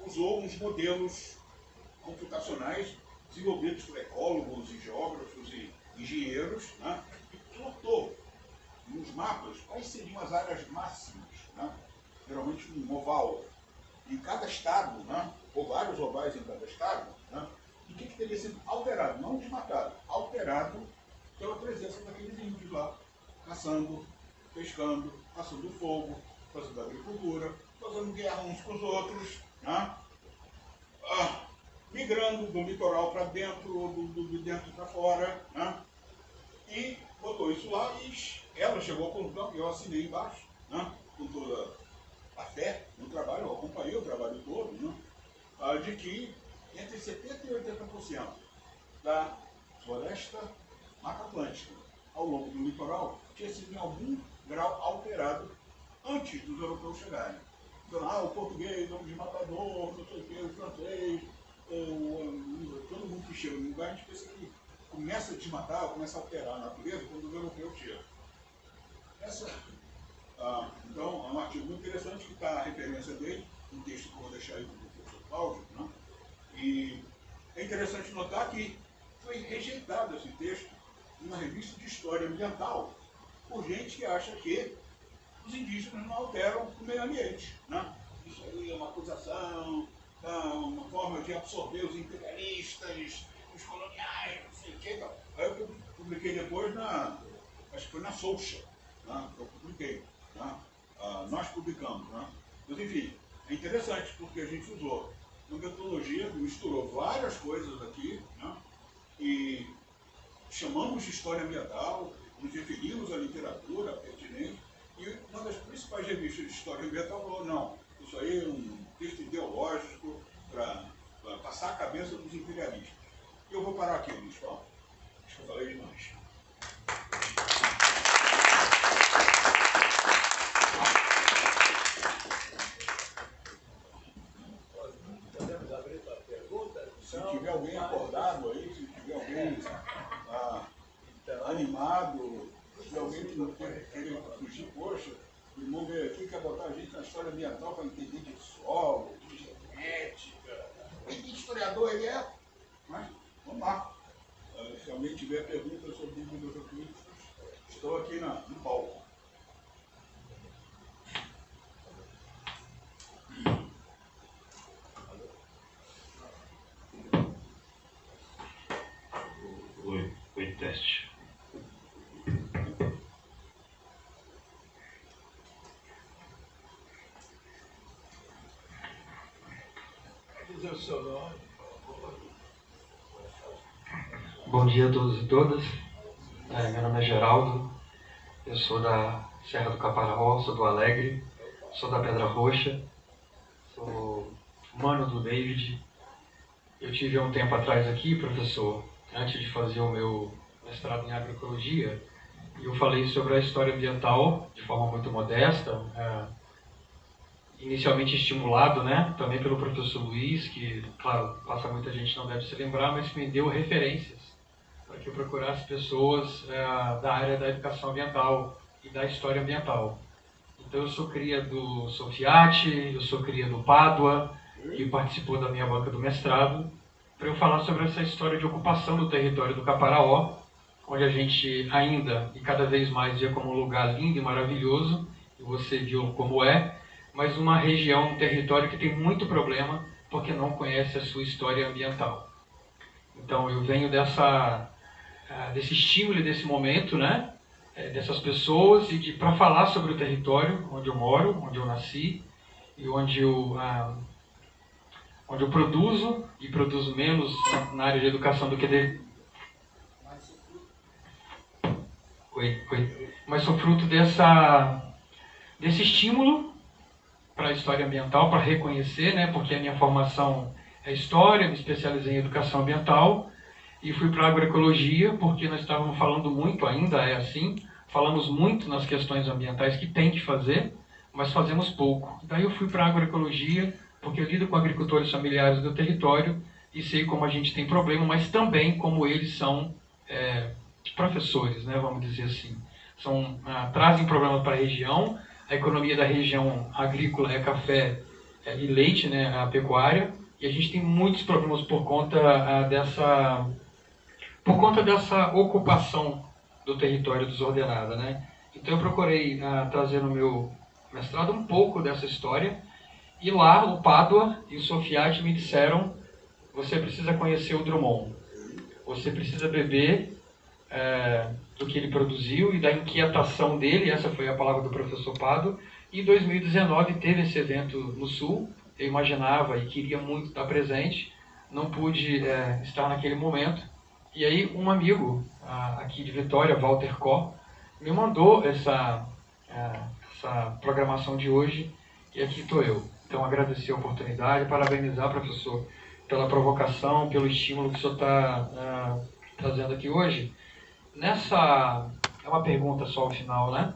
usou uns modelos computacionais desenvolvidos por ecólogos e geógrafos e engenheiros, né? E plotou nos mapas quais seriam as áreas máximas, né? Geralmente um oval em cada estado, né? Ou vários ovais em cada estado, né? E o que teria sido alterado, não desmatado, alterado pela presença daqueles índios lá, caçando, pescando, passando fogo, fazendo agricultura, fazendo guerra uns com os outros, né? Migrando do litoral para dentro, do dentro para fora, né? E botou isso lá e ela chegou à conclusão, que eu assinei embaixo, né? Com toda a fé no trabalho, eu acompanhei o trabalho todo, né? De que entre 70% e 80% da floresta Mata Atlântica ao longo do litoral tinha sido em algum grau alterado antes dos europeus chegarem. Então, o português é um desmatador, não sei o que, o francês, todo mundo que chega no lugar, a gente pensa que começa a desmatar, começa a alterar a natureza quando os europeus chegam. Então, é um artigo muito interessante que está a referência dele, um texto que eu vou deixar aí para o professor Cláudio, né? E é interessante notar que foi rejeitado esse texto numa revista de história ambiental por gente que acha que os indígenas não alteram o meio ambiente. Né? Isso aí é uma acusação, uma forma de absorver os imperialistas, os coloniais, não sei o que. Então. Aí eu publiquei depois acho que foi na Social, né? Eu publiquei. Né? Nós publicamos. Né? Mas enfim, é interessante porque a gente usou uma metodologia, misturou várias coisas aqui, né? E chamamos de história ambiental, nos referimos à literatura pertinente, e uma das principais revistas de história ambiental falou, não, isso aí é um texto ideológico para passar a cabeça dos imperialistas. E eu vou parar aqui, Luiz Paulo. Acho que eu falei demais. querendo fugir, poxa, o irmão veio aqui, quer botar a gente na história ambiental para entender de solo, de genética. Que historiador ele é? Mas, vamos lá. Se alguém tiver perguntas sobre bibliografia, estou aqui no palco. Oi, teste. Dizer o seu nome, por favor. Bom dia a todos e todas. Meu nome é Geraldo. Eu sou da Serra do Caparaó, sou do Alegre, sou da Pedra Roxa, sou mano do David. Eu tive há um tempo atrás aqui, professor, antes de fazer o meu mestrado em agroecologia, e eu falei sobre a história ambiental de forma muito modesta, inicialmente estimulado, né, também pelo professor Luiz, que, claro, passa muita gente não deve se lembrar, mas que me deu referências para que eu procurasse pessoas da área da educação ambiental e da história ambiental. Então eu sou cria do Sofiati, eu sou cria do Pádua, que participou da minha banca do mestrado, para eu falar sobre essa história de ocupação do território do Caparaó, onde a gente ainda e cada vez mais vê como um lugar lindo e maravilhoso, e você viu como é, mas uma região, um território que tem muito problema porque não conhece a sua história ambiental. Então eu venho desse estímulo, desse momento, né, dessas pessoas, e para falar sobre o território onde eu moro, onde eu nasci, e onde eu produzo, e produzo menos na área de educação do que Mas sou fruto desse estímulo para a história ambiental, para reconhecer, né, porque a minha formação é história, me especializei em educação ambiental, e fui para a agroecologia, porque nós estávamos falando muito, ainda é assim, falamos muito nas questões ambientais que tem que fazer, mas fazemos pouco. Daí eu fui para a agroecologia, porque eu lido com agricultores familiares do território e sei como a gente tem problema, mas também como eles são professores, né, vamos dizer assim. Trazem problema para a região, a economia da região agrícola é café e leite, né, a pecuária, e a gente tem muitos problemas por conta dessa ocupação do território desordenada, né? Então eu procurei trazer no meu mestrado um pouco dessa história, e lá o Pádua e o Sofiati me disseram: você precisa conhecer o Drummond, você precisa beber do que ele produziu e da inquietação dele. Essa foi a palavra do professor Pádua. E em 2019 teve esse evento no Sul, eu imaginava e queria muito estar presente, não pude estar naquele momento. E aí um amigo aqui de Vitória, Walter Có, me mandou essa programação de hoje, e aqui estou eu. Então agradecer a oportunidade, parabenizar, professor, pela provocação, pelo estímulo que o senhor está trazendo aqui hoje. É uma pergunta só ao final, né?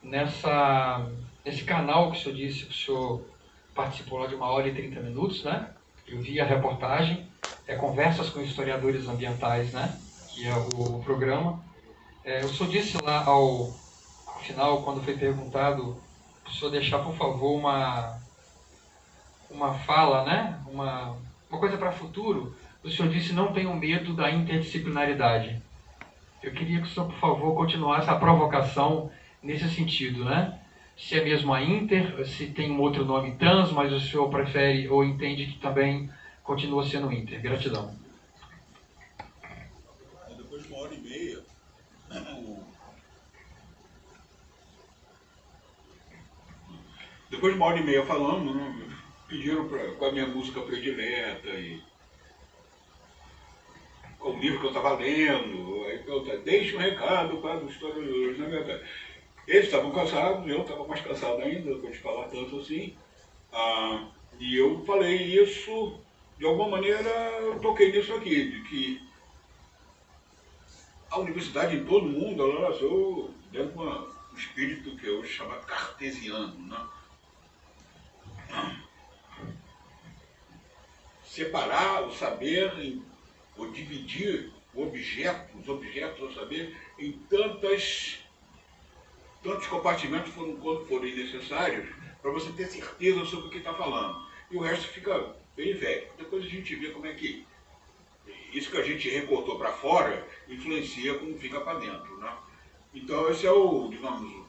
Nesse canal que o senhor disse, que o senhor participou lá de 1h30, né? Eu vi a reportagem, Conversas com Historiadores Ambientais, né? Que é o programa. O senhor disse lá ao final, quando foi perguntado, o senhor deixar, por favor, uma fala, né? Uma coisa para o futuro. O senhor disse: não tenham medo da interdisciplinaridade. Eu queria que o senhor, por favor, continuasse a provocação nesse sentido, né? Se é mesmo a Inter, se tem um outro nome trans, mas o senhor prefere ou entende que também continua sendo Inter. Gratidão. Depois de 1h30, depois de 1h30 falando, né, pediram com a minha música predileta e com o livro que eu estava lendo, aí deixe um recado para os historiadores, na verdade. Eles estavam cansados, eu estava mais cansado ainda, depois de falar tanto assim, e eu falei isso, de alguma maneira eu toquei nisso aqui, de que a universidade em todo mundo, ela nasceu dentro de um espírito que eu chamo cartesiano, né? Separar o saber ou dividir os objetos do saber em tantas tantos compartimentos quanto forem necessários para você ter certeza sobre o que está falando. E o resto fica periférico. Depois a gente vê como é que isso que a gente recortou para fora influencia como fica para dentro, né? Então esse é o, digamos,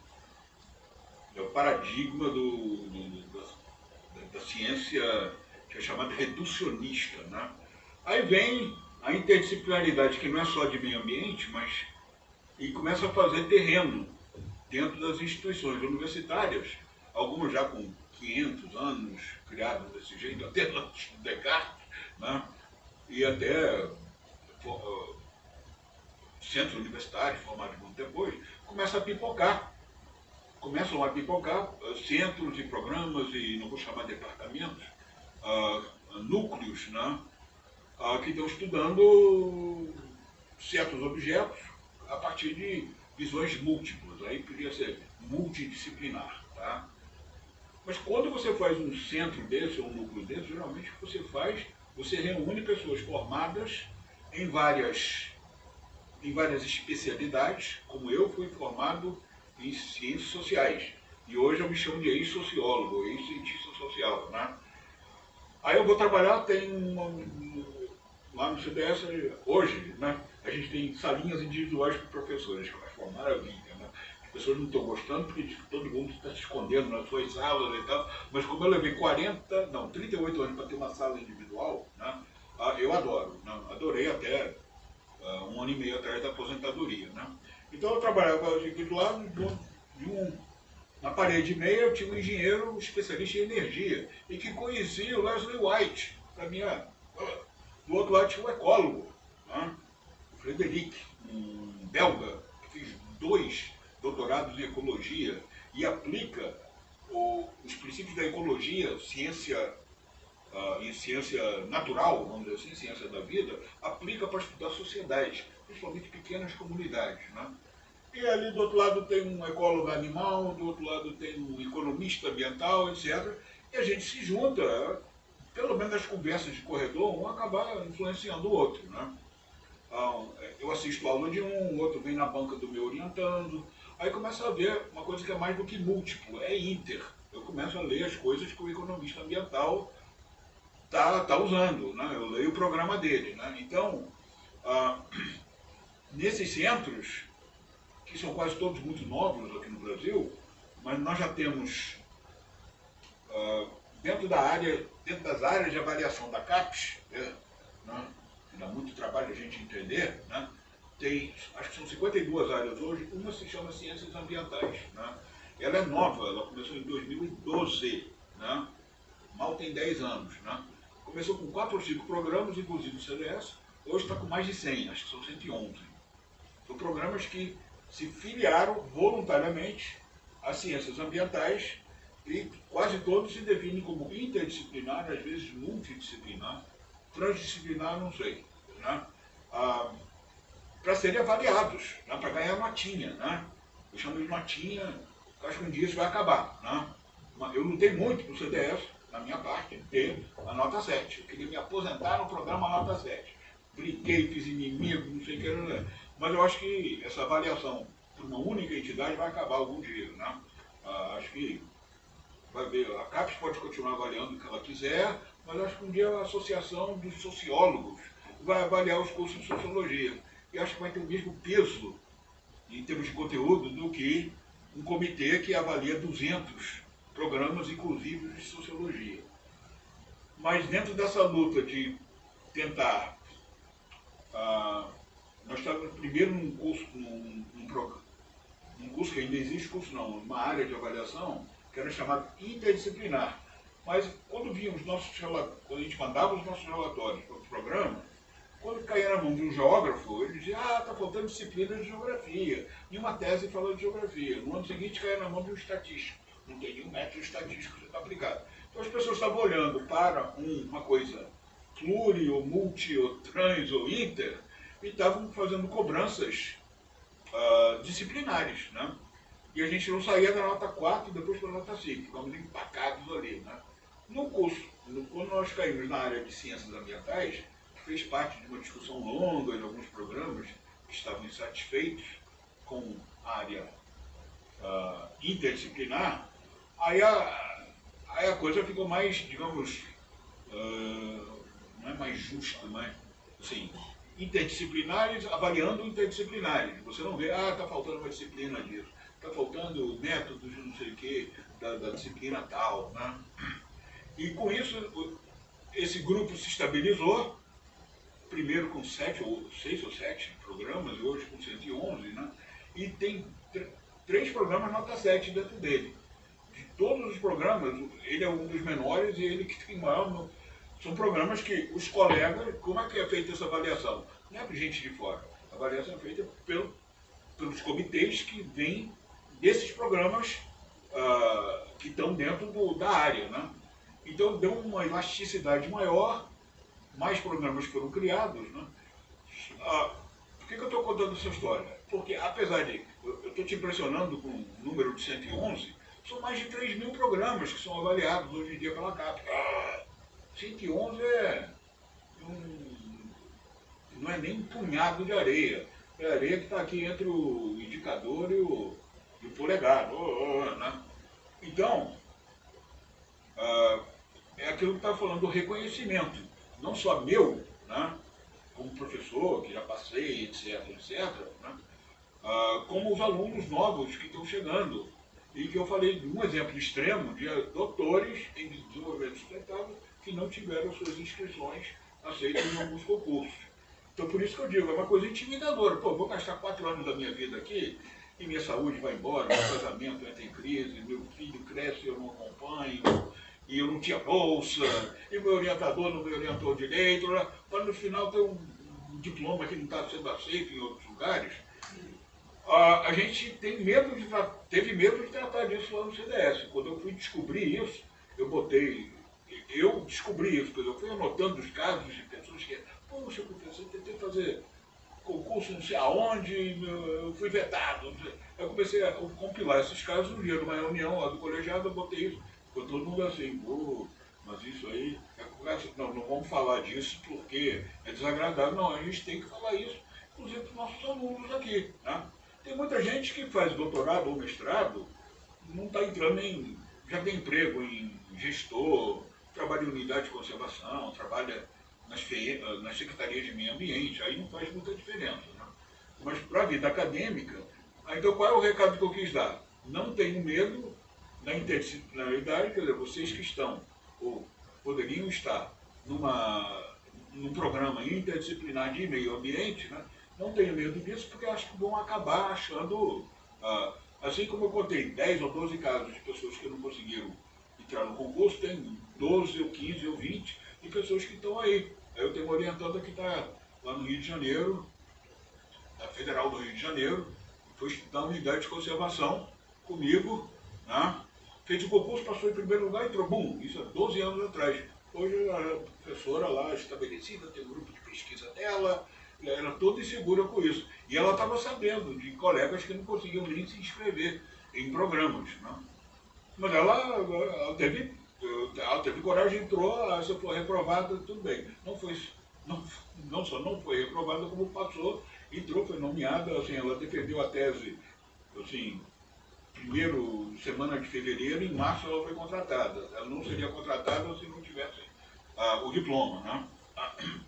é o paradigma da ciência que é chamada reducionista, né? Aí vem a interdisciplinaridade, que não é só de meio ambiente, mas e começa a fazer terreno dentro das instituições universitárias, algumas já com 500 anos criadas desse jeito, até antes do Descartes, né? E até centros universitários formados muito depois, começam a pipocar centros e programas, e não vou chamar departamentos, núcleos, né? Que estão estudando certos objetos a partir de visões múltiplas, aí podia ser multidisciplinar, tá? Mas quando você faz um centro desse, ou um núcleo desse, geralmente você reúne pessoas formadas em várias especialidades, como eu fui formado em ciências sociais, e hoje eu me chamo de ex-sociólogo, ex-cientista social, né? Aí eu vou trabalhar, lá no CDS, hoje, né, a gente tem salinhas individuais para professores, que eu acho uma maravilha, né? As pessoas não estão gostando porque todo mundo está se escondendo nas suas salas e tal, mas como eu levei 38 anos para ter uma sala individual, né, eu adoro, né? Adorei até 1 ano e meio atrás da aposentadoria, né? Então eu trabalhava aqui do lado na parede e meia eu tinha um engenheiro especialista em energia e que conhecia o Leslie White, do outro lado tinha um ecólogo, né? O Frederic, um belga, que fez 2 doutorados em ecologia e aplica os princípios da ecologia, em ciência natural, vamos dizer assim, ciência da vida, aplica para estudar sociedades, principalmente pequenas comunidades, né? E ali do outro lado tem um ecólogo animal, do outro lado tem um economista ambiental, etc. E a gente se junta, pelo menos nas conversas de corredor, um acaba influenciando o outro, né? Eu assisto a aula de um, o outro vem na banca do meu orientando, aí começa a ver uma coisa que é mais do que múltiplo, é inter. Eu começo a ler as coisas que o economista ambiental está usando, né? Eu leio o programa dele, né? Então, nesses centros, que são quase todos muito novos aqui no Brasil, mas nós já temos, dentro das áreas de avaliação da CAPES, né, que dá muito trabalho a gente entender, né, acho que são 52 áreas hoje, uma se chama Ciências Ambientais, né? Ela é nova, ela começou em 2012, né? Mal tem 10 anos, né? Começou com 4 ou 5 programas, inclusive o CDS, hoje está com mais de 100, acho que são 111. São programas que se filiaram voluntariamente às ciências ambientais e quase todos se definem como interdisciplinar, às vezes multidisciplinar, transdisciplinar, não sei, né? Para serem avaliados, né? Para ganhar notinha, né? Eu chamo de notinha, acho que um dia isso vai acabar, né? Eu lutei muito para o CDS, na minha parte, ter a nota 7. Eu queria me aposentar no programa nota 7. Briguei, fiz inimigo, não sei o que era. Mas eu acho que essa avaliação por uma única entidade vai acabar algum dia, né? Acho que vai ver, a CAPES pode continuar avaliando o que ela quiser, mas acho que um dia a Associação dos Sociólogos vai avaliar os cursos de Sociologia. E acho que vai ter o mesmo peso, em termos de conteúdo, do que um comitê que avalia 200 programas inclusivos de Sociologia. Mas dentro dessa luta de tentar... nós estávamos primeiro num curso, num curso que ainda existe, uma área de avaliação, que era chamado interdisciplinar. Mas quando quando a gente mandava os nossos relatórios para o programa, quando caía na mão de um geógrafo, ele dizia, está faltando disciplina de geografia. E uma tese falou de geografia. No ano seguinte caía na mão de um estatístico. Não tem nenhum método estatístico que está aplicado. Então as pessoas estavam olhando para uma coisa pluri, ou multi, ou trans, ou inter, e estavam fazendo cobranças disciplinares, né? E a gente não saía da nota 4 e depois para a nota 5, ficamos empacados ali, né? No curso, quando nós caímos na área de ciências ambientais, que fez parte de uma discussão longa de alguns programas que estavam insatisfeitos com a área interdisciplinar, aí a coisa ficou mais, digamos, não é mais justa, mas assim, interdisciplinares avaliando interdisciplinares. Você não vê, está faltando uma disciplina disso, está faltando métodos de não sei o quê, da disciplina tal, né? E com isso, esse grupo se estabilizou, primeiro com 6 ou 7 programas, e hoje com 111, né? E tem 3 programas nota 7 dentro dele. De todos os programas, ele é um dos menores e ele que tem maior. São programas que os colegas, como é que é feita essa avaliação? Não é para gente de fora. A avaliação é feita pelos comitês que vêm desses programas que estão dentro da área, né? Então deu uma elasticidade maior, mais programas foram criados, né? Por que eu estou contando essa história? Porque apesar de eu estou te impressionando com o número de 111, são mais de 3 mil programas que são avaliados hoje em dia pela CAPES. 111 não é nem um punhado de areia. É a areia que está aqui entre o indicador e o polegar. Né? Então, é aquilo que está falando do reconhecimento. Não só meu, né? Como professor, que já passei, etc., né? Como os alunos novos que estão chegando. E que eu falei de um exemplo extremo de doutores em desenvolvimento sustentável que não tiveram suas inscrições aceitas em alguns concursos. Então, por isso que eu digo, é uma coisa intimidadora. Pô, vou gastar 4 anos da minha vida aqui e minha saúde vai embora, meu casamento entra em crise, meu filho cresce e eu não acompanho, e eu não tinha bolsa, e meu orientador não me orientou direito, para no final ter um diploma que não está sendo aceito em outros lugares. A gente teve medo de tratar disso lá no CDS. Quando eu fui descobrir isso, eu descobri isso, porque eu fui anotando os casos de pessoas que, poxa, professor, eu tentei fazer concurso não sei aonde, eu fui vetado. Eu comecei a compilar esses casos um dia, numa reunião lá do colegiado, eu botei isso. Ficou todo mundo assim, pô, mas isso aí é conversa. Não vamos falar disso porque é desagradável. Não, a gente tem que falar isso, inclusive para os nossos alunos aqui, né? Tem muita gente que faz doutorado ou mestrado, não está entrando já tem emprego em gestor, trabalha em unidade de conservação, trabalha nas secretarias de meio ambiente, aí não faz muita diferença, né? Mas para a vida acadêmica, então qual é o recado que eu quis dar? Não tenham medo da interdisciplinaridade, quer dizer, vocês que estão, ou poderiam estar, num programa interdisciplinar de meio ambiente, né? Não tenho medo disso, porque acho que vão acabar achando, assim como eu contei 10 ou 12 casos de pessoas que não conseguiram entrar no concurso, tem 12 ou 15 ou 20 de pessoas que estão aí. Aí eu tenho uma orientanda que está lá no Rio de Janeiro, da Federal do Rio de Janeiro, foi estudar na unidade de conservação comigo, né? Fez o concurso, passou em primeiro lugar e entrou, bum, isso há 12 anos atrás. Hoje a professora lá estabelecida, tem um grupo de pesquisa dela, era toda insegura com isso. E ela estava sabendo de colegas que não conseguiam nem se inscrever em programas, né? Mas ela teve coragem, entrou, se for reprovada, tudo bem. Não só não foi reprovada, como passou, entrou, foi nomeada, assim, ela defendeu a tese, assim, semana de fevereiro, em março ela foi contratada. Ela não seria contratada se não tivesse o diploma, né?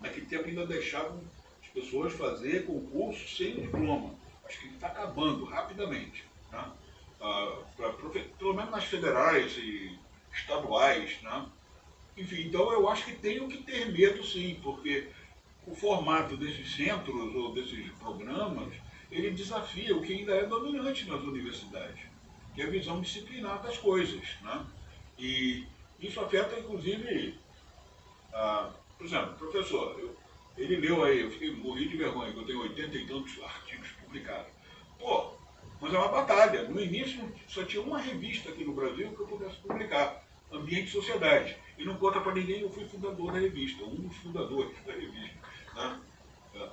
Naquele tempo ainda deixavam as pessoas fazer concurso sem o diploma. Acho que está acabando rapidamente, né? Pelo menos nas federais e estaduais, né? Enfim, então eu acho que tenho que ter medo sim, porque o formato desses centros ou desses programas, ele desafia o que ainda é dominante nas universidades, que é a visão disciplinar das coisas, né? E isso afeta inclusive, por exemplo, o professor, ele leu aí, eu morri de vergonha, que eu tenho 80 e tantos artigos publicados. Pô, mas é uma batalha. No início só tinha uma revista aqui no Brasil que eu pudesse publicar, Ambiente e Sociedade. E não conta para ninguém, eu fui fundador da revista, um dos fundadores da revista, né?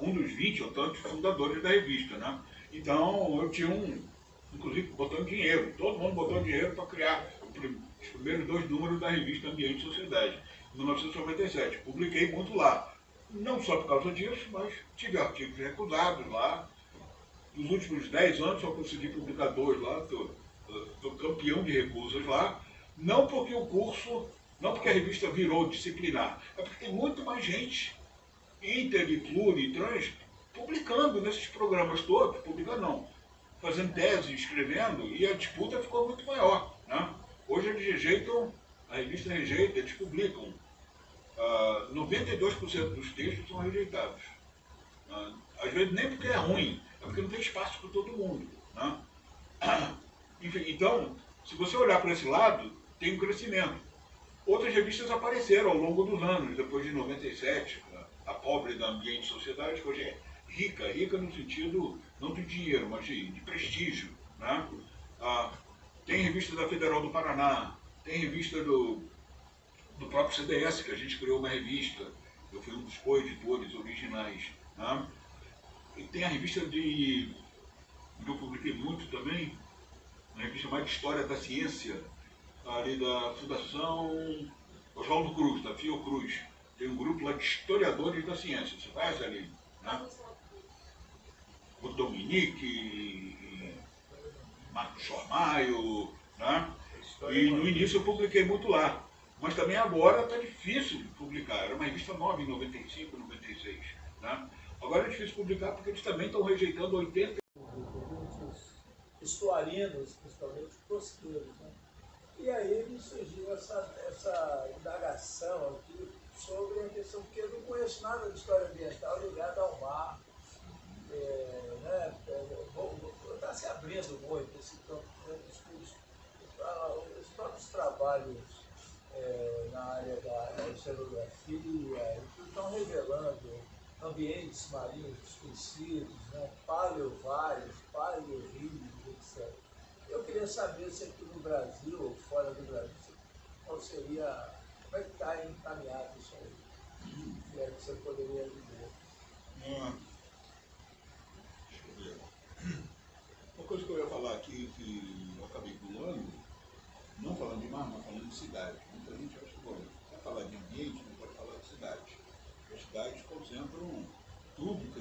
Um dos 20 ou tantos fundadores da revista, né? Então eu tinha inclusive botando dinheiro, todo mundo botou dinheiro para criar os primeiros 2 números da revista Ambiente e Sociedade, em 1997. Publiquei muito lá. Não só por causa disso, mas tive artigos recusados lá. Nos últimos 10 anos só consegui publicar 2 lá, Sou campeão de recursos lá, não porque o curso, não porque a revista virou disciplinar, é porque tem muito mais gente, inter, e pluri, e trans, publicando nesses programas todos, publicando não, fazendo tese, escrevendo, e a disputa ficou muito maior. Né? Hoje eles rejeitam, a revista rejeita, eles publicam. 92% dos textos são rejeitados. Às vezes nem porque é ruim, é porque não tem espaço para todo mundo. Né? Enfim, então, se você olhar para esse lado, tem um crescimento. Outras revistas apareceram ao longo dos anos, depois de 97, a Pobre da Ambiente e Sociedade, que hoje é rica, rica no sentido não de dinheiro, mas de prestígio. Né? Tem revista da Federal do Paraná, tem revista do próprio CDS, que a gente criou uma revista, eu fui um dos coeditores originais. Né? E tem a revista que eu publiquei muito também, uma revista chamada História da Ciência, ali da Fundação Oswaldo Cruz, da Fiocruz. Tem um grupo lá de historiadores da ciência, você conhece ali? Né? O Dominique, Marcos Chormaio, né? E no início eu publiquei muito lá. Mas também agora está difícil de publicar. Era uma revista nova em 95, 96. Né? Agora é difícil publicar porque eles também estão rejeitando 80. Historianos, principalmente tosqueiros. Né? E aí me surgiu essa indagação aqui sobre a questão, porque eu não conheço nada de história ambiental ligada ao mar. Está se abrindo muito esse campo de estudos. Os próprios trabalhos na área da oceanografia estão revelando ambientes marinhos desconhecidos, né? Paleovários, paleorrios, etc. Eu queria saber se aqui no Brasil ou fora do Brasil, qual seria, como é que está encaminhado isso aí? Que é que você poderia dizer? Deixa eu ver. Uma coisa que eu ia falar aqui, que eu acabei pulando, não falando de mar, mas falando de cidade. Muita gente acha que, bom, vai falar de ambiente, não pode falar de cidade. As cidades concentram tudo que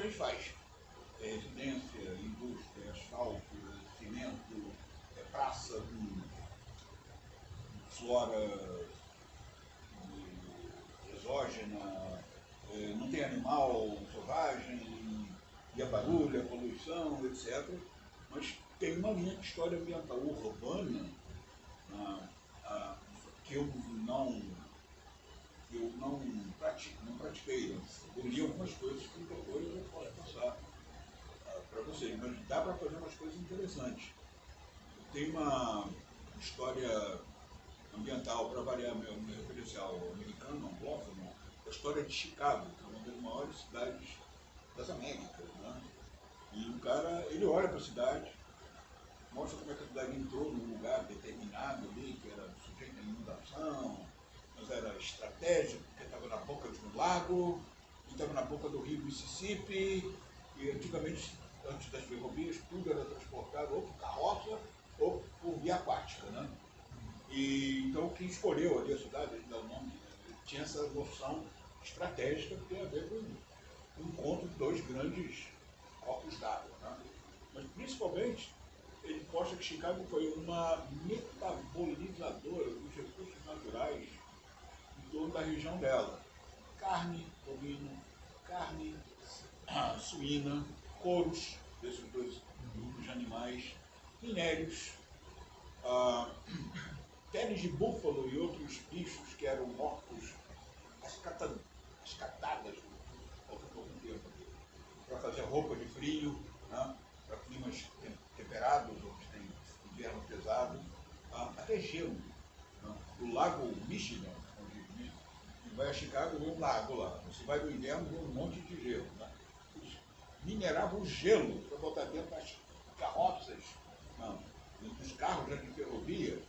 a gente faz. É residência, indústria, asfalto, cimento, praça, flora exógena, não tem animal selvagem, e a barulho, a poluição, etc. Mas tem uma linha de história ambiental urbana que eu não pratiquei. Eu li algumas coisas que depois eu posso passar para vocês, mas dá para fazer umas coisas interessantes. Tem uma história ambiental, para variar meu referencial americano, anglófono, a história de Chicago, que é uma das maiores cidades das Américas. Né? E o cara, ele olha para a cidade, mostra como é que a cidade entrou num lugar determinado ali, que era sujeito à inundação, mas era estratégico, porque estava na boca de um lago, e estava na boca do rio Mississippi, e antigamente, antes das ferrovias, tudo era transportado ou por carroça ou por via aquática. Né? E, então, quem escolheu ali a cidade, ele dá o nome, tinha essa noção estratégica que tem a ver com o encontro de dois grandes corpos d'água. Né? Mas, principalmente, ele mostra que Chicago foi uma metabolizadora dos recursos naturais em torno da região dela. Carne bovina, carne suína, couros desses dois grupos de animais, minérios, peles de búfalo e outros bichos que eram mortos, as catadas, falta pouco tempo, para fazer roupa de frio, né? Para climas temperados, onde tem inverno pesado, até gelo. Né? O lago Michigan, onde vai a Chicago, vê um lago lá. Você vai no inverno, vê um monte de gelo. Né? Eles mineravam gelo para botar dentro das carroças, dos carros de ferrovia,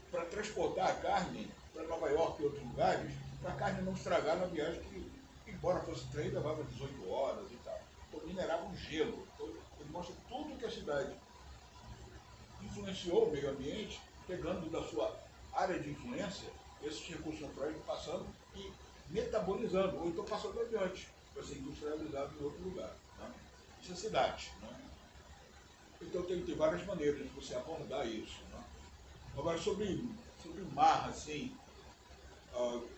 para transportar a carne para Nova York e outros lugares, para a carne não estragar na viagem que, embora fosse trem, levava 18 horas e tal. Então mineravam gelo. Então, ele mostra tudo que a cidade influenciou o meio ambiente, pegando da sua área de influência esses recursos naturais, passando e metabolizando, ou então passando adiante, para ser industrializado em outro lugar. Né? Isso é cidade. Né? Então tem várias maneiras de você abordar isso. Né? Agora, sobre o mar, assim, eu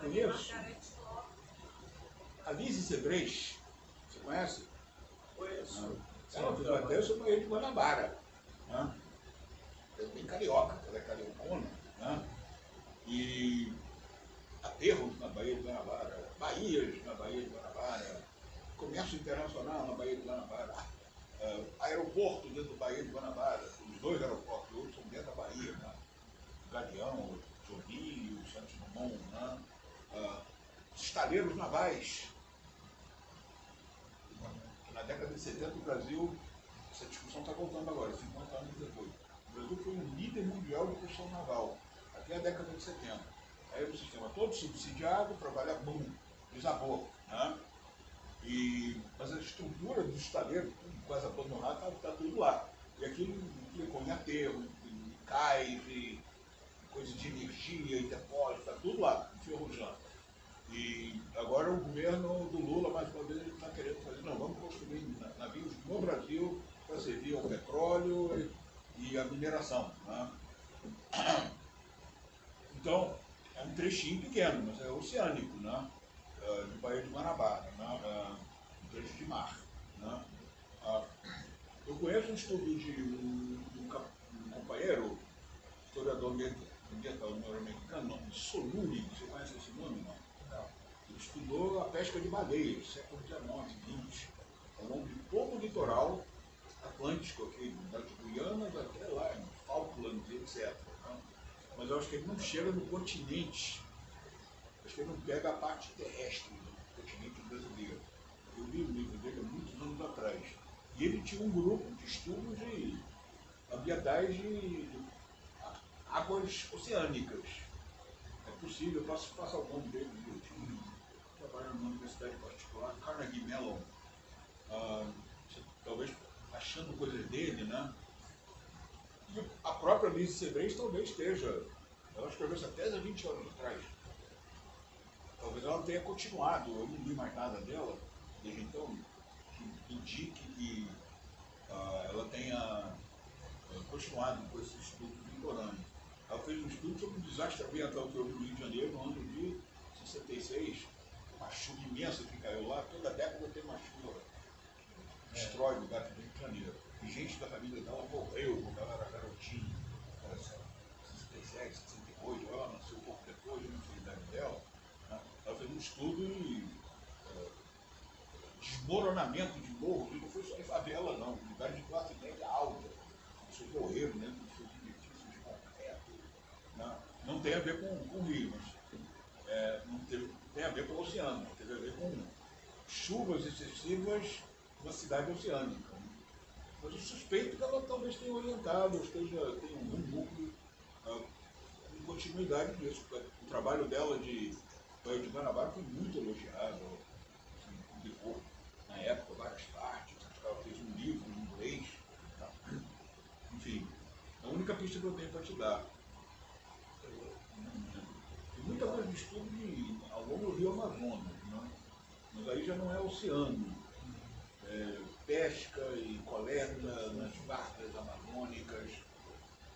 conheço a Lise Sebrecht, você conhece? Conheço. Ela fez uma dança no Baía de Guanabara. Né? É bem carioca, ela é cariocona. Né? E aterros na Baía de Guanabara, baías na Baía de Guanabara, comércio internacional na Baía de Guanabara, aeroporto dentro do Baía de Guanabara, os dois aeroportos hoje são dentro da Bahia, né? Galeão, Jovinho, Santos Dumont, né? Estaleiros navais. Na década de 70 o Brasil, essa discussão está voltando agora, 50 anos depois. O Brasil foi um líder mundial de construção naval, até a década de 70. Aí o sistema todo subsidiado, trabalha boom, desabou. Né? Mas a estrutura do estaleiro, quase abandonado, está tudo lá. E aquilo implicou em aterro, em cais, em coisa de energia, em depósito, está tudo lá, enferrujando. E agora o governo do Lula, mais uma vez, está querendo fazer, não, vamos construir navios no Brasil para servir ao petróleo e a mineração. Né? Então, é um trechinho pequeno, mas é oceânico, né? De Baía de Guanabara, né? Um trecho de mar. Né? Eu conheço um estudo de um companheiro, historiador ambiental norte-americano, nome de Soluri, você conhece esse nome? Não? Ele estudou a pesca de baleias, século XIX, XX, ao longo de todo o litoral atlântico, aqui, das Guianas até lá, em Falklands, etc. Né? Mas eu acho que ele não chega no continente, acho que ele não pega a parte terrestre do continente brasileiro. Eu li o livro dele há muitos anos atrás. E ele tinha um grupo de estudos ambientais de águas oceânicas. É possível, eu posso passar o nome dele, eu trabalho numa universidade particular, Carnegie Mellon, talvez achando coisas dele, né? E a própria Lise Sebrecht talvez esteja, ela escreveu essa tese há 20 anos atrás. Talvez ela tenha continuado, eu não li mais nada dela, desde então, que indique que ela tenha continuado com esse estudo litorâneo. Ela fez um estudo sobre o desastre ambiental que houve no Rio de Janeiro no ano de 66, uma chuva imensa que caiu lá, toda década tem uma chuva que destrói o lugar do Rio de Janeiro. E gente da família dela morreu quando ela era garotinha, 67, 68, ela nasceu um pouco depois, eu não sei a idade dela. Né? Ela fez um estudo de desmoronamento de morros, e não foi só em favela não, lugares de classe média alta. As pessoas morreram dentro dos seus edifícios de concreto. Né? Não tem a ver com o rio, mas tem a ver com o oceano, teve a ver com chuvas excessivas na cidade oceânica. Mas eu suspeito que ela talvez tenha orientado, ou tenha algum núcleo em continuidade disso. O trabalho dela de Baía de Guanabara foi muito elogiado, assim, publicou na época várias partes, ela fez um livro em inglês. Tá? Enfim, a única pista que eu tenho para te dar. Tem muita coisa de estudo ao longo do Rio Amazonas, né? Mas aí já não é oceano. Pesca e coleta nas barcas amazônicas,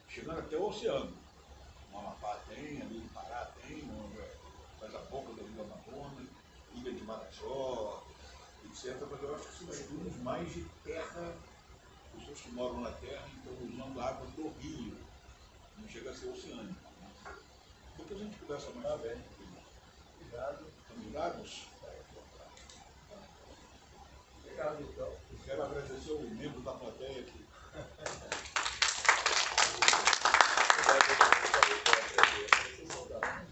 chegando até o oceano. No Amapá tem, ali no Pará tem, faz a boca do Rio Amazonas, Ilha de Marajó, etc. Mas eu acho que são estudos mais de terra, pessoas que moram na terra e estão usando a água do rio, não chega a ser oceânico. Né? Depois a gente conversa mais. Tá bem. Obrigado. Estão ligados? Obrigado, então. Quero agradecer o membro da plateia aqui. Deixa eu soltar.